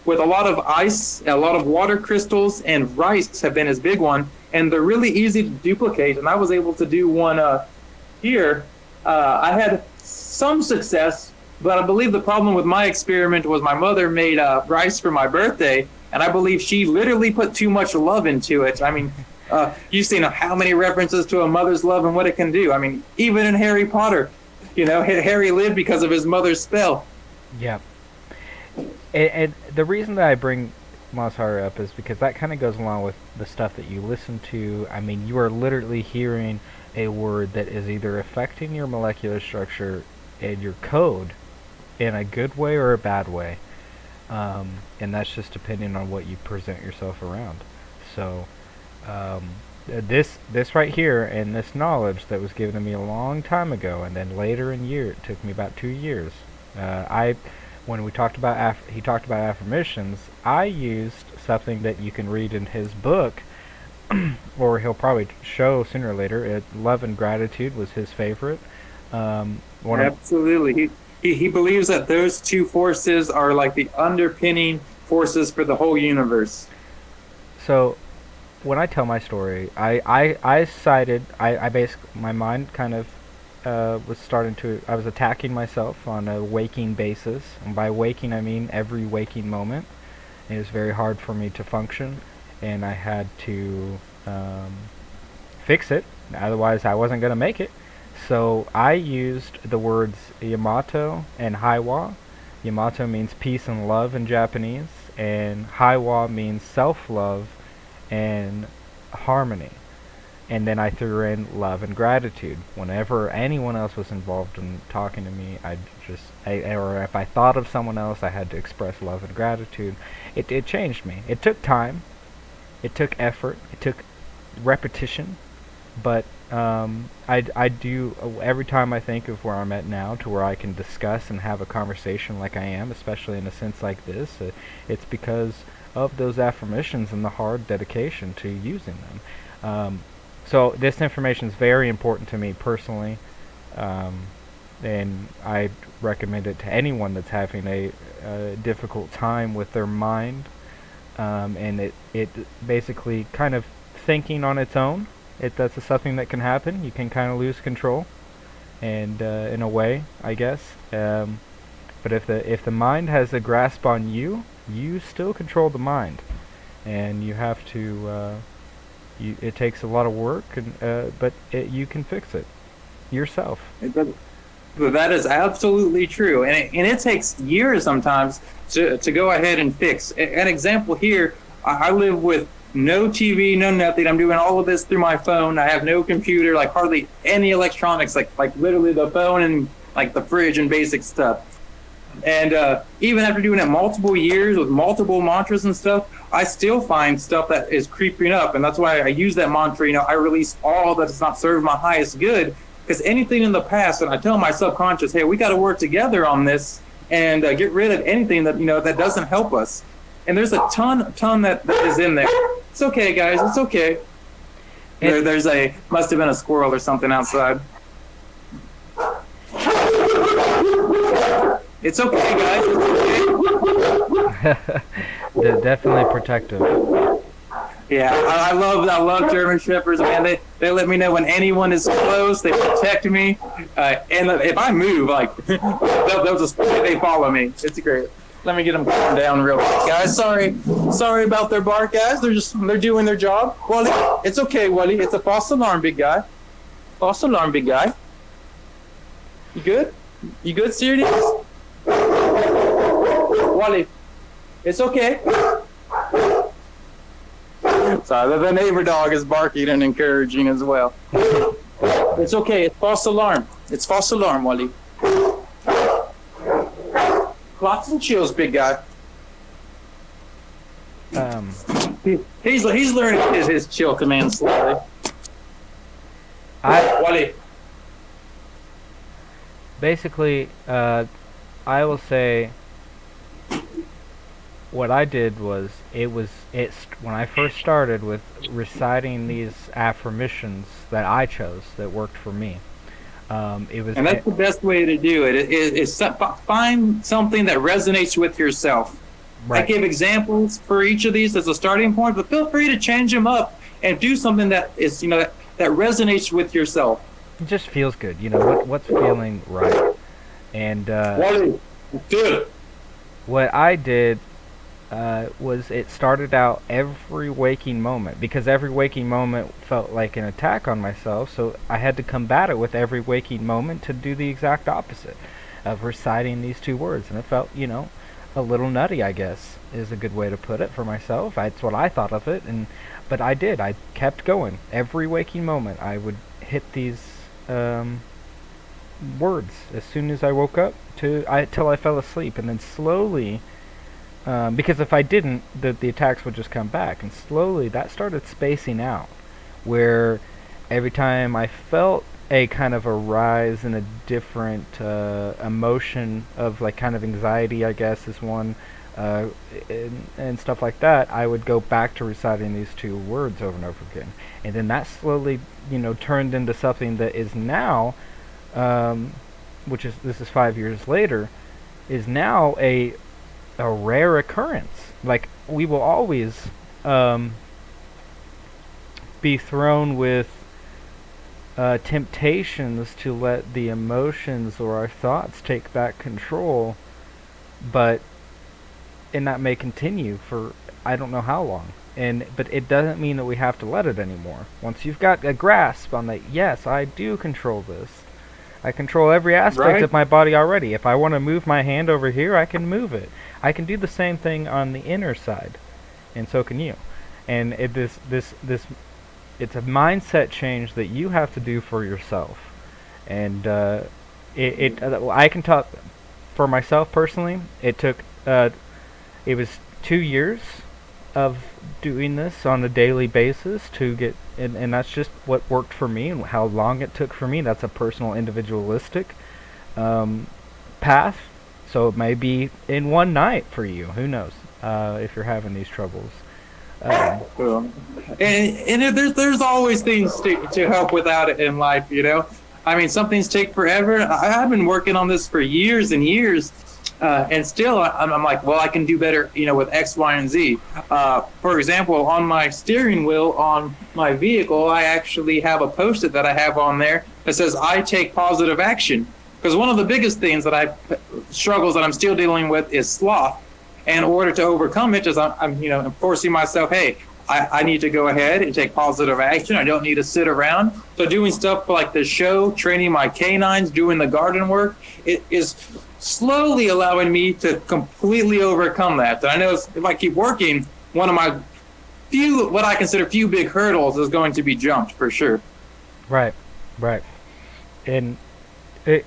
lot of ice, a lot of water crystals, and rice have been his big one. And they're really easy to duplicate. And I was able to do one here. I had some success, but I believe the problem with my experiment was my mother made rice for my birthday, and I believe she literally put too much love into it. I mean, you've seen how many references to a mother's love and what it can do. I mean, even in Harry Potter, Harry lived because of his mother's spell. Yeah. And the reason that I bring Masaru up is because that kind of goes along with the stuff that you listen to. I mean, you are literally hearing a word that is either affecting your molecular structure and your code in a good way or a bad way. And that's just depending on what you present yourself around. So, this right here, and this knowledge that was given to me a long time ago, and then later in year, it took me about 2 years. When we talked about he talked about affirmations, I used something that you can read in his book, or he'll probably show sooner or later. Love and gratitude was his favorite. Absolutely. He believes that those two forces are like the underpinning forces for the whole universe. So, when I tell my story, I basically, my mind kind of I was attacking myself on a waking basis. And by waking, I mean every waking moment. It was very hard for me to function, and I had to fix it. Otherwise, I wasn't going to make it. So I used the words Yamato and Haiwa. Yamato means peace and love in Japanese, and Haiwa means self-love and harmony. And then I threw in love and gratitude. Whenever anyone else was involved in talking to me, or if I thought of someone else, I had to express love and gratitude. It changed me. It took time. It took effort. It took repetition. But I do, every time I think of where I'm at now, to where I can discuss and have a conversation like I am, especially in a sense like this, it's because of those affirmations and the hard dedication to using them. So this information is very important to me personally, and I recommend it to anyone that's having a difficult time with their mind, and it basically kind of thinking on its own. That's something that can happen. You can kind of lose control, and in a way, I guess. But if the mind has a grasp on you, you still control the mind, and you have to. It takes a lot of work, but you can fix it yourself. That is absolutely true, and it takes years sometimes to go ahead and fix. An example here, I live with no TV, no nothing. I'm doing all of this through my phone. I have no computer, like hardly any electronics, like literally the phone and like the fridge and basic stuff. And even after doing it multiple years with multiple mantras and stuff, I still find stuff that is creeping up. And that's why I use that mantra, I release all that does not serve my highest good. Because anything in the past, and I tell my subconscious, hey, we got to work together on this and get rid of anything that, that doesn't help us. And there's a ton that is in there. It's okay, guys. It's okay. Must have been a squirrel or something outside. It's okay, guys. It's okay. They're definitely protective. Yeah, I love German Shepherds, man. They let me know when anyone is close. They protect me, and if I move, like they follow me. It's great. Let me get them calmed down real quick, guys. Sorry about their bark, guys. They're doing their job. Wally, it's okay, Wally. It's a false alarm, big guy. False alarm, big guy. You good? You good, serious? Wally, it's okay. So the neighbor dog is barking and encouraging as well. It's okay. It's false alarm. It's false alarm, Wally. Lots and chills, big guy. He's learning his chill command slowly. Wally. Basically, I will say what I did was when I first started with reciting these affirmations that I chose that worked for me. And that's the best way to do it. Is find something that resonates with yourself. Right. I give examples for each of these as a starting point, but feel free to change them up and do something that is that resonates with yourself. It just feels good, what's feeling right. And what I did was it started out every waking moment, because every waking moment felt like an attack on myself, so I had to combat it with every waking moment to do the exact opposite of reciting these two words. And it felt, a little nutty, I guess, is a good way to put it for myself. That's what I thought of it, but I did. I kept going. Every waking moment I would hit these words as soon as I woke up till I fell asleep, and then slowly, because if I didn't, the attacks would just come back, and slowly that started spacing out, where every time I felt a kind of a rise in a different emotion of like kind of anxiety, I guess is one, and stuff like that, I would go back to reciting these two words over and over again, and then that slowly turned into something that is now, this is 5 years later, is now a rare occurrence. Like, we will always be thrown with temptations to let the emotions or our thoughts take back control, and that may continue for I don't know how long. But it doesn't mean that we have to let it anymore. Once you've got a grasp on that, yes, I do control this. I control every aspect of my body already. If I want to move my hand over here, I can move it. I can do the same thing on the inner side, and so can you. And it's a mindset change that you have to do for yourself. And I can talk for myself personally. It took it was 2 years of doing this on a daily basis to get, and that's just what worked for me, and how long it took for me. That's a personal, individualistic path. So it may be in one night for you. Who knows if you're having these troubles. And there's always things to help without it in life, I mean, some things take forever. I've been working on this for years and years. And still, I'm like, well, I can do better, with X, Y, and Z. For example, on my steering wheel on my vehicle, I actually have a Post-it that I have on there that says, I take positive action. Because one of the biggest things struggles that I'm still dealing with is sloth. And in order to overcome it, I'm forcing myself, hey, I need to go ahead and take positive action. I don't need to sit around. So doing stuff like the show, training my canines, doing the garden work, it is slowly allowing me to completely overcome that. And I know if I keep working, one of my what I consider few big hurdles is going to be jumped for sure. Right, right. And it,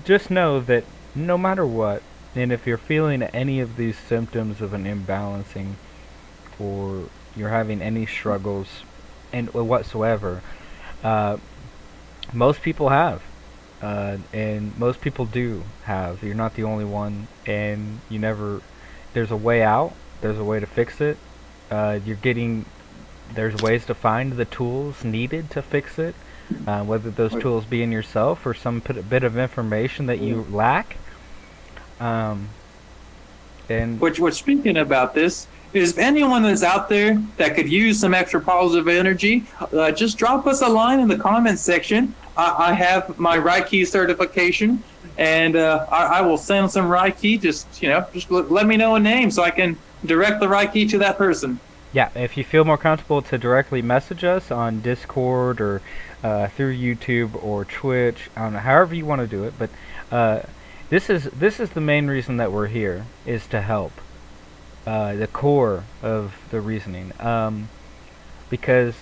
just know that no matter what, and if you're feeling any of these symptoms of an imbalancing, or you're having any struggles and whatsoever, uh, most people have, and most people do have. You're not the only one, and you never. There's a way out. There's a way to fix it. You're getting. There's ways to find the tools needed to fix it. Whether those tools be in yourself or some bit of information that you lack. And Which speaking about this, is anyone that's out there that could use some extra positive energy, just drop us a line in the comments section. I have my Reiki certification, and I will send some Reiki. Just let me know a name so I can direct the Reiki to that person. yeah, if you feel more comfortable to directly message us on Discord or through YouTube or Twitch, I don't know, however you want to do it, but this is the main reason that we're here, is to help. The core of the reasoning, because,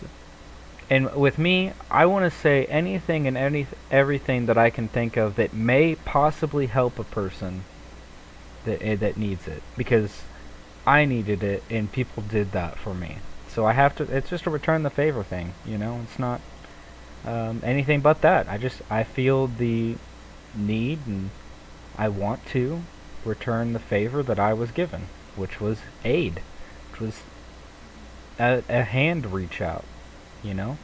and with me, I want to say anything and everything that I can think of that may possibly help a person that needs it, because I needed it and people did that for me. So I have to. It's just a return the favor thing, It's not anything but that. I feel the need and I want to return the favor that I was given, which was aid, which was a hand reach out, And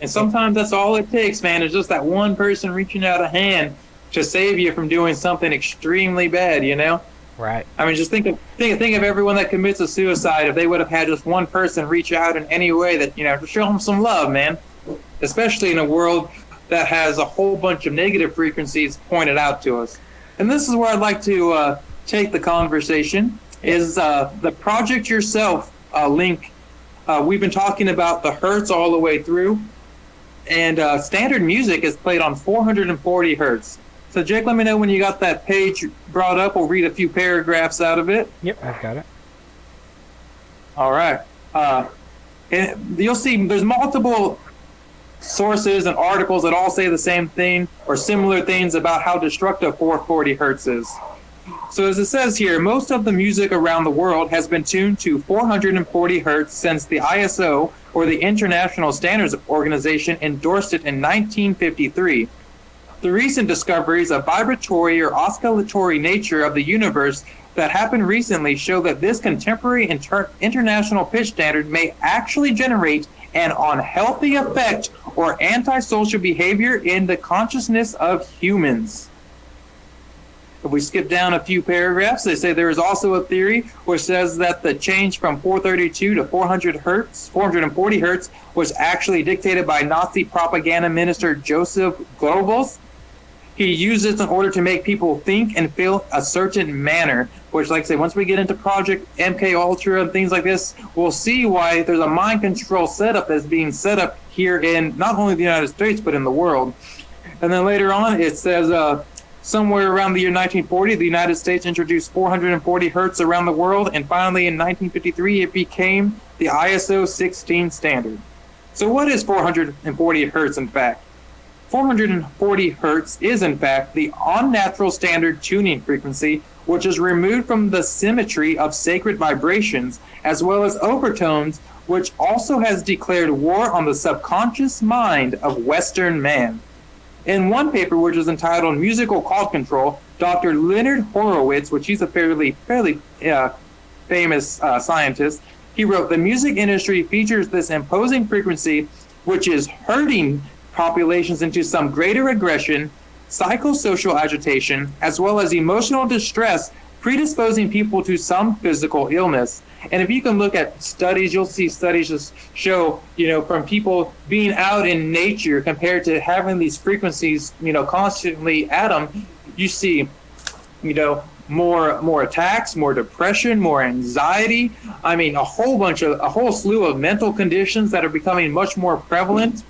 sometimes that's all it takes, man. It's just that one person reaching out a hand to save you from doing something extremely bad, Right. I mean, just think of everyone that commits a suicide. If they would have had just one person reach out in any way that, to show them some love, man. Especially in a world that has a whole bunch of negative frequencies pointed out to us. And this is where I'd like to take the conversation, is the Project Yourself link. We've been talking about the hertz all the way through, and standard music is played on 440 hertz. So, Jake, let me know when you got that page brought up. We'll read a few paragraphs out of it. Yep, I've got it. All right. And you'll see there's multiple sources and articles that all say the same thing or similar things about how destructive 440 hertz is. So as it says here, most of the music around the world has been tuned to 440 hertz since the ISO, or the International Standards Organization, endorsed it in 1953. The recent discoveries of vibratory or oscillatory nature of the universe that happened recently show that this contemporary international pitch standard may actually generate an unhealthy effect or antisocial behavior in the consciousness of humans. If we skip down a few paragraphs, they say there is also a theory which says that the change from 432 to 440 hertz, was actually dictated by Nazi propaganda minister Joseph Goebbels. He used it in order to make people think and feel a certain manner, which, like I say, once we get into Project MK Ultra and things like this, we'll see why there's a mind control setup that's being set up here in not only the United States, but in the world. And then later on, it says somewhere around the year 1940, the United States introduced 440 hertz around the world, and finally in 1953, it became the ISO 16 standard. So what is 440 hertz in fact? 440 hertz is, in fact, the unnatural standard tuning frequency, which is removed from the symmetry of sacred vibrations, as well as overtones, which also has declared war on the subconscious mind of Western man. In one paper, which is entitled Musical Call Control, Dr. Leonard Horowitz, which he's a fairly famous scientist, he wrote, the music industry features this imposing frequency, which is hurting populations into some greater aggression, psychosocial agitation, as well as emotional distress, predisposing people to some physical illness. And if you can look at studies, you'll see studies just show, from people being out in nature compared to having these frequencies, constantly at them, you see, more attacks, more depression, more anxiety. I mean, a whole slew of mental conditions that are becoming much more prevalent.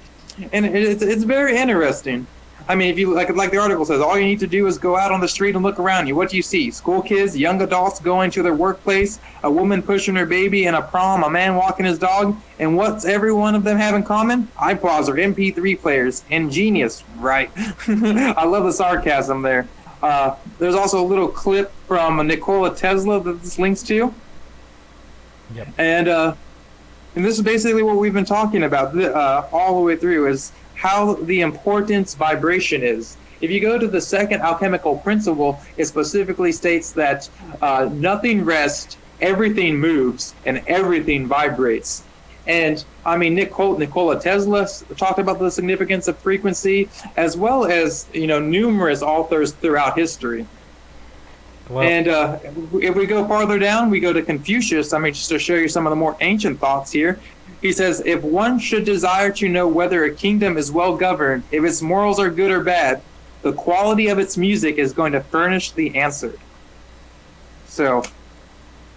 And it's very interesting. I mean, if you like the article says, all you need to do is go out on the street and look around you. What do you see? School kids, young adults going to their workplace, a woman pushing her baby in a prom, a man walking his dog, and what's every one of them have in common? iPods or MP3 players. Ingenious, right? I love the sarcasm there. There's also a little clip from Nikola Tesla that this links to. Yep. And this is basically what we've been talking about all the way through, is how the importance vibration is. If you go to the second alchemical principle, it specifically states that nothing rests, everything moves, and everything vibrates. And I mean, Nikola Tesla talked about the significance of frequency, as well as numerous authors throughout history. Well, and if we go farther down, we go to Confucius. I mean, just to show you some of the more ancient thoughts here. He says, if one should desire to know whether a kingdom is well governed, if its morals are good or bad, the quality of its music is going to furnish the answer. So,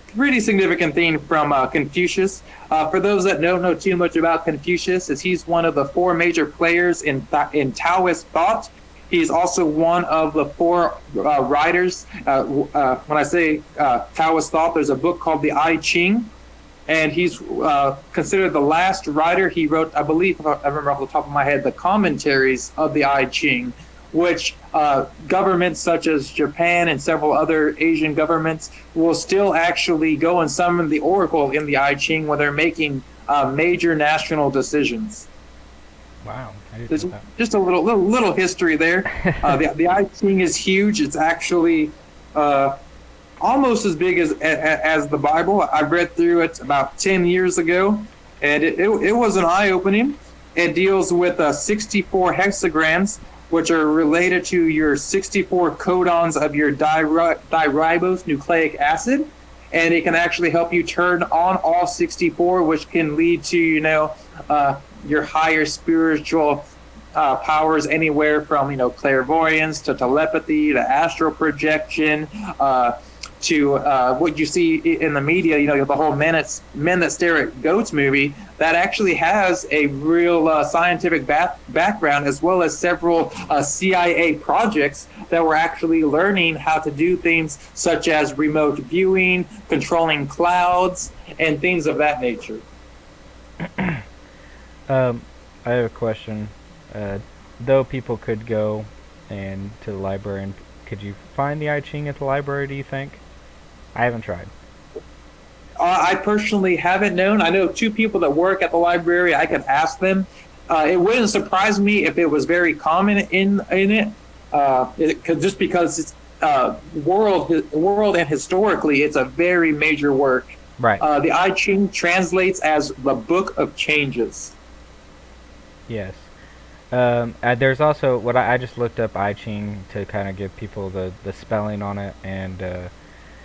pretty significant thing from Confucius. For those that don't know too much about Confucius, is he's one of the four major players in Taoist thought. He's also one of the four writers. When I say Taoist thought, there's a book called the I Ching, and he's considered the last writer. He wrote, I believe, I remember off the top of my head, the commentaries of the I Ching, which governments such as Japan and several other Asian governments will still actually go and summon the oracle in the I Ching when they're making major national decisions. Wow. Just a little history there. The I Ching is huge. It's actually almost as big as the Bible. I read through it about 10 years ago, and it was an eye-opening. It deals with 64 hexagrams, which are related to your 64 codons of your diribose nucleic acid, and it can actually help you turn on all 64, which can lead to your higher spiritual powers, anywhere from clairvoyance to telepathy to astral projection, to what you see in the media, the whole Men That Stare at Goats movie, that actually has a real scientific background, as well as several CIA projects that were actually learning how to do things such as remote viewing, controlling clouds, and things of that nature. I have a question. Though people could go to the library, and could you find the I Ching at the library, do you think? I haven't tried. I personally haven't known. I know two people that work at the library. I could ask them. It wouldn't surprise me if it was very common in it, just because it's world and historically, it's a very major work. Right. The I Ching translates as the Book of Changes. Yes. There's also what I just looked up I Ching to kind of give people the spelling on it, and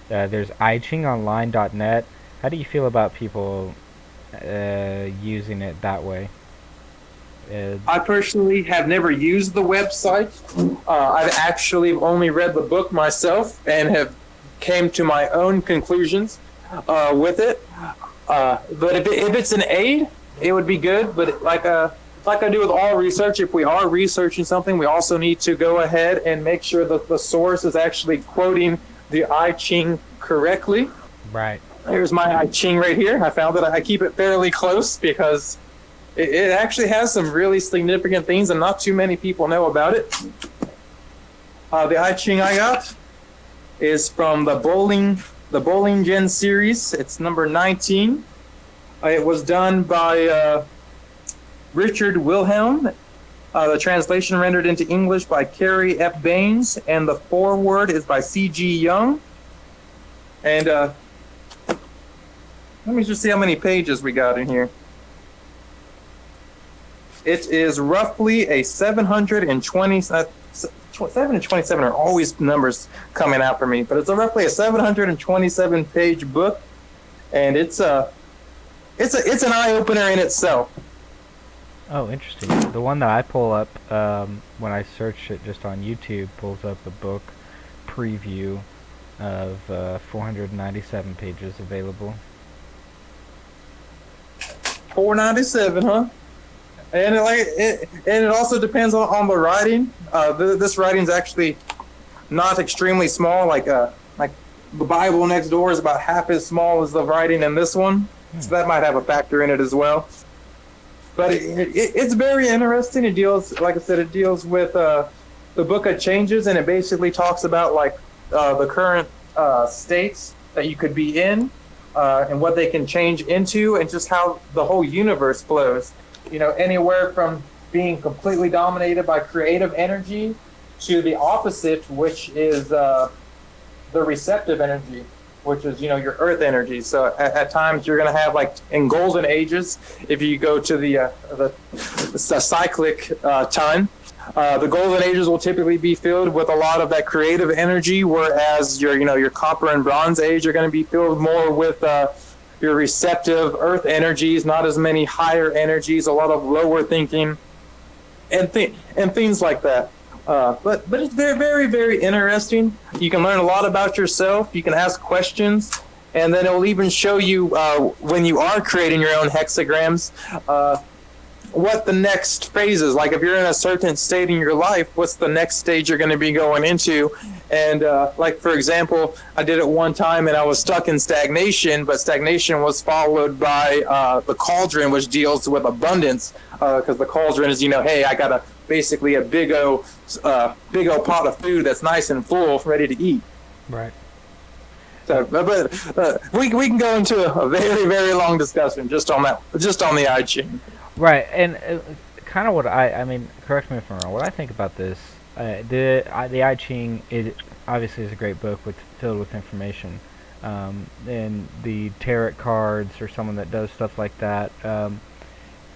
there's ichingonline.net. How do you feel about people using it that way? I personally have never used the website. I've actually only read the book myself and have came to my own conclusions with it. But if it's an aid, it would be good. But like I do with all research, if we are researching something, we also need to go ahead and make sure that the source is actually quoting the I Ching correctly. Right. Here's my I Ching right here. I found that I keep it fairly close because it actually has some really significant things, and not too many people know about it. The I Ching I got is from the Bollingen series. It's number 19. It was done by Richard Wilhelm. The translation rendered into English by Carrie F. Baines, and the foreword is by C.G. Young. And let me just see how many pages we got in here. It is roughly a 720. 7 and 27 are always numbers coming out for me, but it's roughly a 727 page book, and it's an eye opener in itself. Oh, interesting. The one that I pull up when I search it just on YouTube pulls up a book preview of 497 pages available. 497, huh? And it also depends on the writing. This writing's actually not extremely small. Like the Bible next door is about half as small as the writing in this one, so that might have a factor in it as well. But it's very interesting. It deals, like I said, it deals with the Book of Changes, and it basically talks about like the current states that you could be in, and what they can change into, and just how the whole universe flows. You know, anywhere from being completely dominated by creative energy to the opposite, which is the receptive energy, which is, you know, your earth energy. So at times you're going to have, like in golden ages, if you go to the cyclic time, the golden ages will typically be filled with a lot of that creative energy, whereas your copper and bronze age are going to be filled more with your receptive earth energies, not as many higher energies, a lot of lower thinking, and things like that. But it's very, very, very interesting. You can learn a lot about yourself. You can ask questions, and then it will even show you when you are creating your own hexagrams, what the next phase is. Like if you're in a certain state in your life, what's the next stage you're going to be going into? And like, for example, I did it one time and I was stuck in stagnation, but stagnation was followed by the cauldron, which deals with abundance, because the cauldron is, hey, I got basically a big old pot of food that's nice and full, ready to eat. Right. So, but we can go into a very, very long discussion just on the I Ching. Right, and kind of what I mean, correct me if I'm wrong. What I think about this, the I Ching, it obviously is a great book filled with information, and the tarot cards or someone that does stuff like that.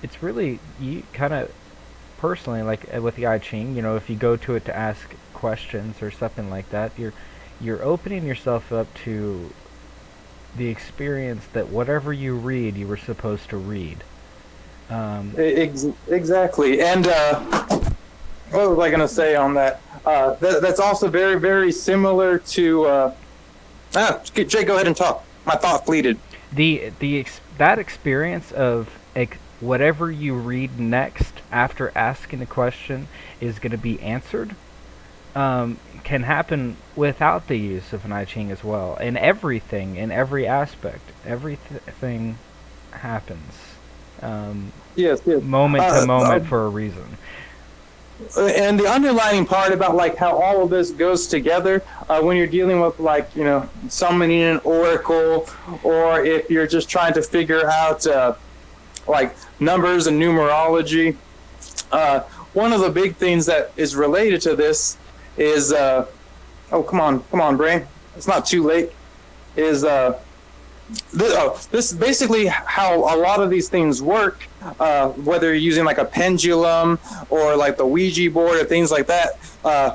It's really, you kind of personally, like with the I Ching, if you go to it to ask questions or something like that, you're opening yourself up to the experience that whatever you read, you were supposed to read. Exactly. And what was I going to say on that? That's also very, very similar to. Jay, go ahead and talk. My thought fleeted. That experience of whatever you read next after asking a question is going to be answered. Can happen without the use of an I Ching as well. In everything, in every aspect, everything happens. Yes. Moment to moment for a reason. And the underlining part about like how all of this goes together when you're dealing with like summoning an oracle, or if you're just trying to figure out like numbers and numerology. One of the big things that is related to this is come on, brain, it's not too late. Is this is basically how a lot of these things work, whether you're using like a pendulum or like the Ouija board or things like that,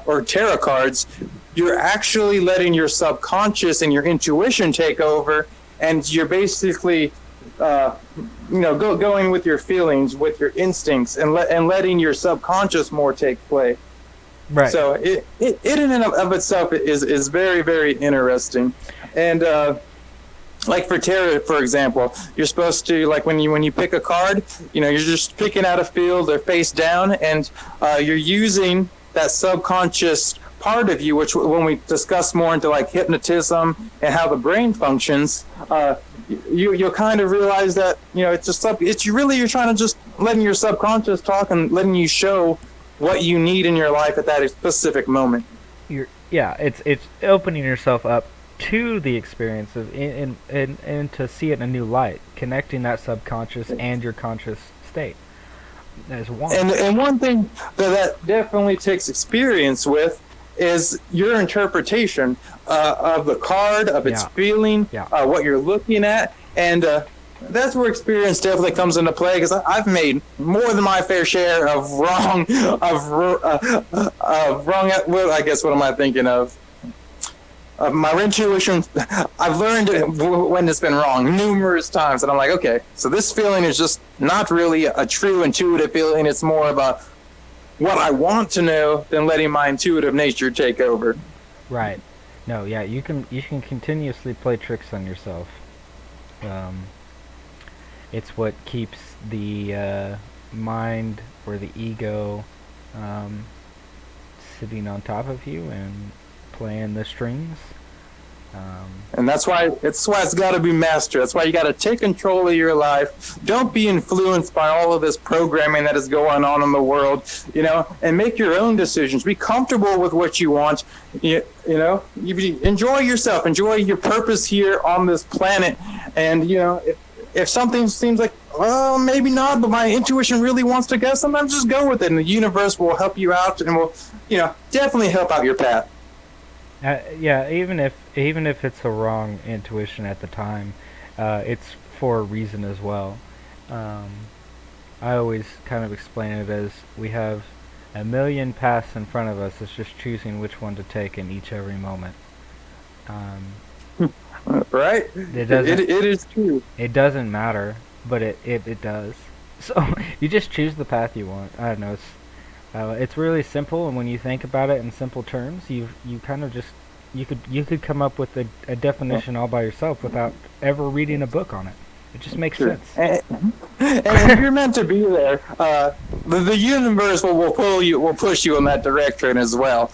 or tarot cards. You're actually letting your subconscious and your intuition take over, and you're basically going with your feelings, with your instincts, and letting your subconscious more take play. Right. So it in and of itself is very, very interesting. And like for tarot, for example, you're supposed to, like when you pick a card, you're just picking out a field or face down, and you're using that subconscious part of you, which when we discuss more into like hypnotism and how the brain functions, you'll kind of realize that you're trying to just letting your subconscious talk and letting you show what you need in your life at that specific moment. It's opening yourself up to the experience of and to see it in a new light, connecting that subconscious and your conscious state as one. And one thing that definitely takes experience with is your interpretation of the card, of its feeling, what you're looking at, and that's where experience definitely comes into play, because I've made more than my fair share of wrong. I guess, what am I thinking of? My intuition, I've learned when it's been wrong numerous times, and I'm like, okay, so this feeling is just not really a true intuitive feeling. It's more about what I want to know than letting my intuitive nature take over. Right. No, yeah, you can continuously play tricks on yourself. It's what keeps the mind or the ego sitting on top of you and playing the strings. And that's why it's got to be mastered. That's why you got to take control of your life. Don't be influenced by all of this programming that is going on in the world, and make your own decisions. Be comfortable with what you want. You enjoy yourself, enjoy your purpose here on this planet. And if something seems like, well, maybe not, but my intuition really wants to go, sometimes just go with it, and the universe will help you out and will, definitely help out your path. Yeah, even if it's a wrong intuition at the time, it's for a reason as well. I always kind of explain it as we have a million paths in front of us. It's just choosing which one to take in each every moment. Right? It is true. It doesn't matter, but it does. So you just choose the path you want. I don't know. It's really simple, and when you think about it in simple terms, you kind of just you could come up with a definition all by yourself without ever reading a book on it. It just makes sense. And if you're meant to be there, the universe will push you in that direction as well.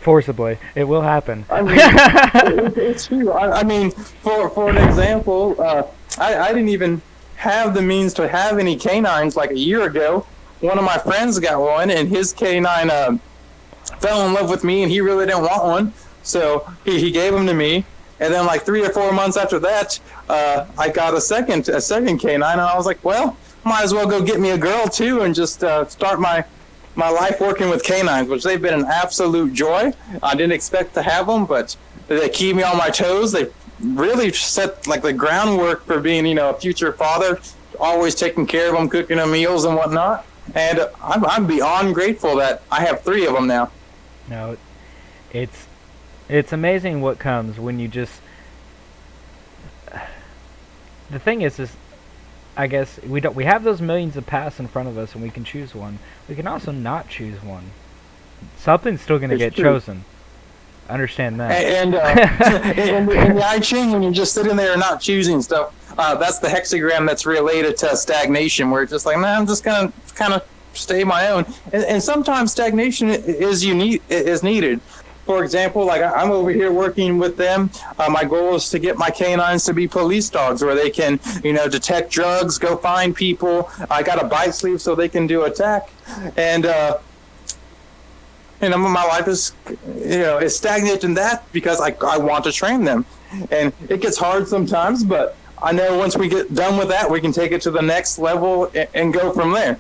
Forcibly, it will happen. I mean, it's true. I mean, for an example, I didn't even have the means to have any canines like a year ago. One of my friends got one, and his canine fell in love with me, and he really didn't want one, so he gave him to me. And then, like 3 or 4 months after that, I got a second canine, and I was like, well, might as well go get me a girl too, and just start my life working with canines, which they've been an absolute joy. I didn't expect to have them, but they keep me on my toes. They really set like the groundwork for being, a future father, always taking care of them, cooking them meals and whatnot. And I'm beyond grateful that I have 3 of them now. No, it's amazing what comes when you just. The thing is, I guess we have those millions of paths in front of us, and we can choose one. We can also not choose one. Something's still going to get chosen. Understand that. And in the I Ching, when you're just sitting there and not choosing stuff, that's the hexagram that's related to stagnation, where it's just like, I'm just gonna kind of stay my own. And sometimes stagnation is needed. For example, like I'm over here working with them. My goal is to get my canines to be police dogs, where they can, detect drugs, go find people. I got a bite sleeve so they can do attack, and my life is, is stagnant in that because I want to train them, and it gets hard sometimes, but I know once we get done with that, we can take it to the next level and go from there.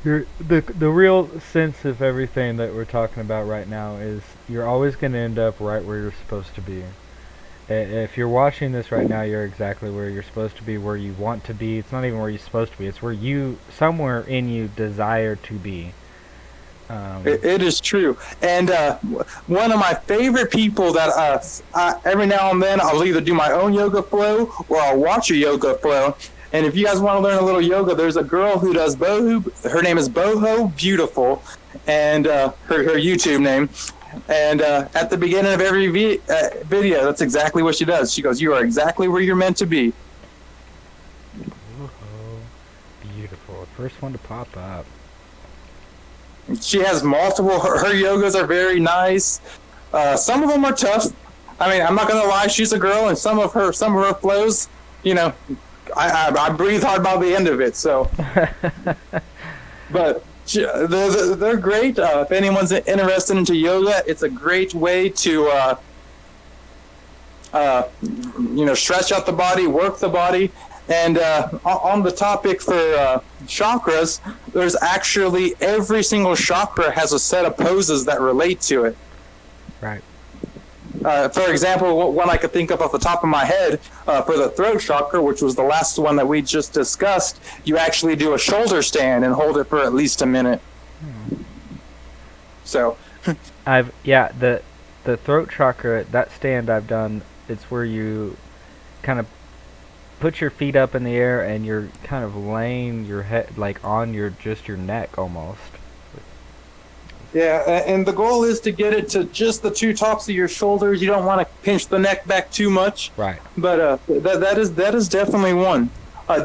The real sense of everything that we're talking about right now is you're always going to end up right where you're supposed to be. If you're watching this right now, you're exactly where you're supposed to be, where you want to be. It's not even where you're supposed to be. It's where you, somewhere in you, desire to be. It is true. And one of my favorite people that every now and then I'll either do my own yoga flow or I'll watch a yoga flow. And if you guys want to learn a little yoga, there's a girl who does boho. Her name is Boho Beautiful, and her YouTube name. And at the beginning of every video, that's exactly what she does. She goes, "You are exactly where you're meant to be." Boho Beautiful. First one to pop up. She has multiple. Her yogas are very nice. Some of them are tough. I mean, I'm not gonna lie. She's a girl, and some of her flows, I breathe hard by the end of it. So, but they're great. If anyone's interested into yoga, it's a great way to stretch out the body, work the body. And on the topic for chakras, there's actually every single chakra has a set of poses that relate to it. Right. For example, one I could think of off the top of my head, for the throat chakra, which was the last one that we just discussed, you actually do a shoulder stand and hold it for at least a minute. So, the throat chakra, that stand I've done, it's where you kind of put your feet up in the air and you're kind of laying your head like on your neck almost. Yeah, and the goal is to get it to just the 2 tops of your shoulders. You don't want to pinch the neck back too much. Right. But that is definitely one.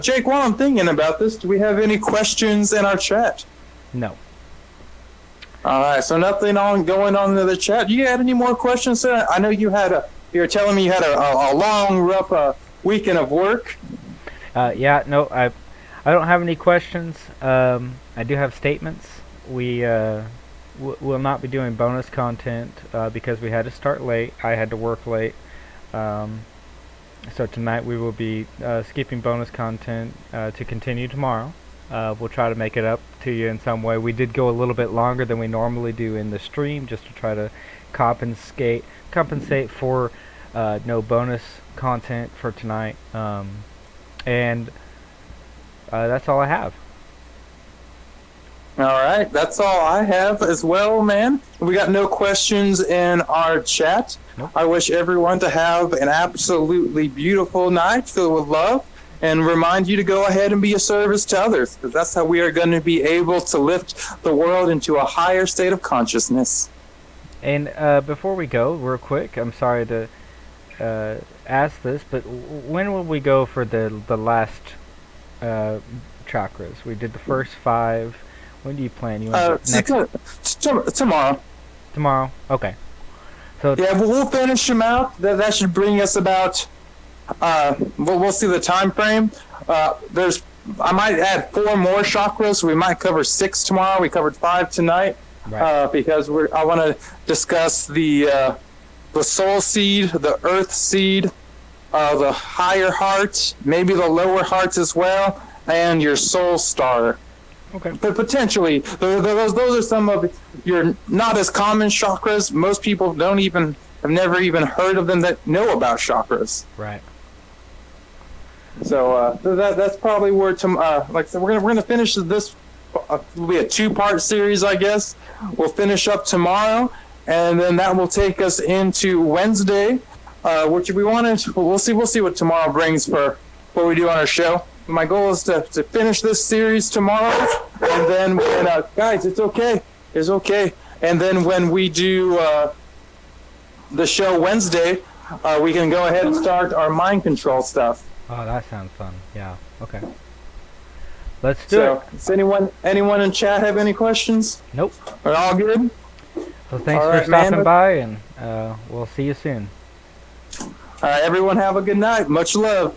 Jake, while I'm thinking about this, do we have any questions in our chat? No. All right, so nothing going on in the chat. You had any more questions, sir? I know you were telling me you had a long, rough weekend of work. Yeah, no, I don't have any questions. I do have statements. We will not be doing bonus content because we had to start late. I had to work late. So tonight we will be skipping bonus content to continue tomorrow. We'll try to make it up to you in some way. We did go a little bit longer than we normally do in the stream just to try to compensate for no bonus content for tonight. And that's all I have. All right, that's all I have as well, man. We got no questions in our chat. Nope. I wish everyone to have an absolutely beautiful night filled with love, and remind you to go ahead and be a service to others, because that's how we are going to be able to lift the world into a higher state of consciousness. And before we go, real quick, I'm sorry to ask this, but when will we go for the last chakras? We did the first 5. When do you plan? You want Tomorrow. Tomorrow? Okay. So yeah, we'll finish them out. That should bring us about. We'll see the time frame. I might add 4 more chakras. We might cover 6 tomorrow. We covered 5 tonight. Right. Because I want to discuss the soul seed, the earth seed, the higher heart, maybe the lower hearts as well, and your soul star. Okay. But potentially, those are some of your not as common chakras. Most people have never even heard of them that know about chakras. Right. So that's probably where like I said, we're gonna finish this. Will be a 2-part series, I guess. We'll finish up tomorrow, and then that will take us into Wednesday, which we wanted. We'll see what tomorrow brings for what we do on our show. My goal is to finish this series tomorrow, and then guys, it's okay. And then when we do the show Wednesday, we can go ahead and start our mind control stuff. Oh, that sounds fun. Yeah. Okay. Let's do it. Does anyone in chat have any questions? Nope. Are all good? So thanks All for right, stopping man. by, and we'll see you soon. All right, everyone have a good night. Much love.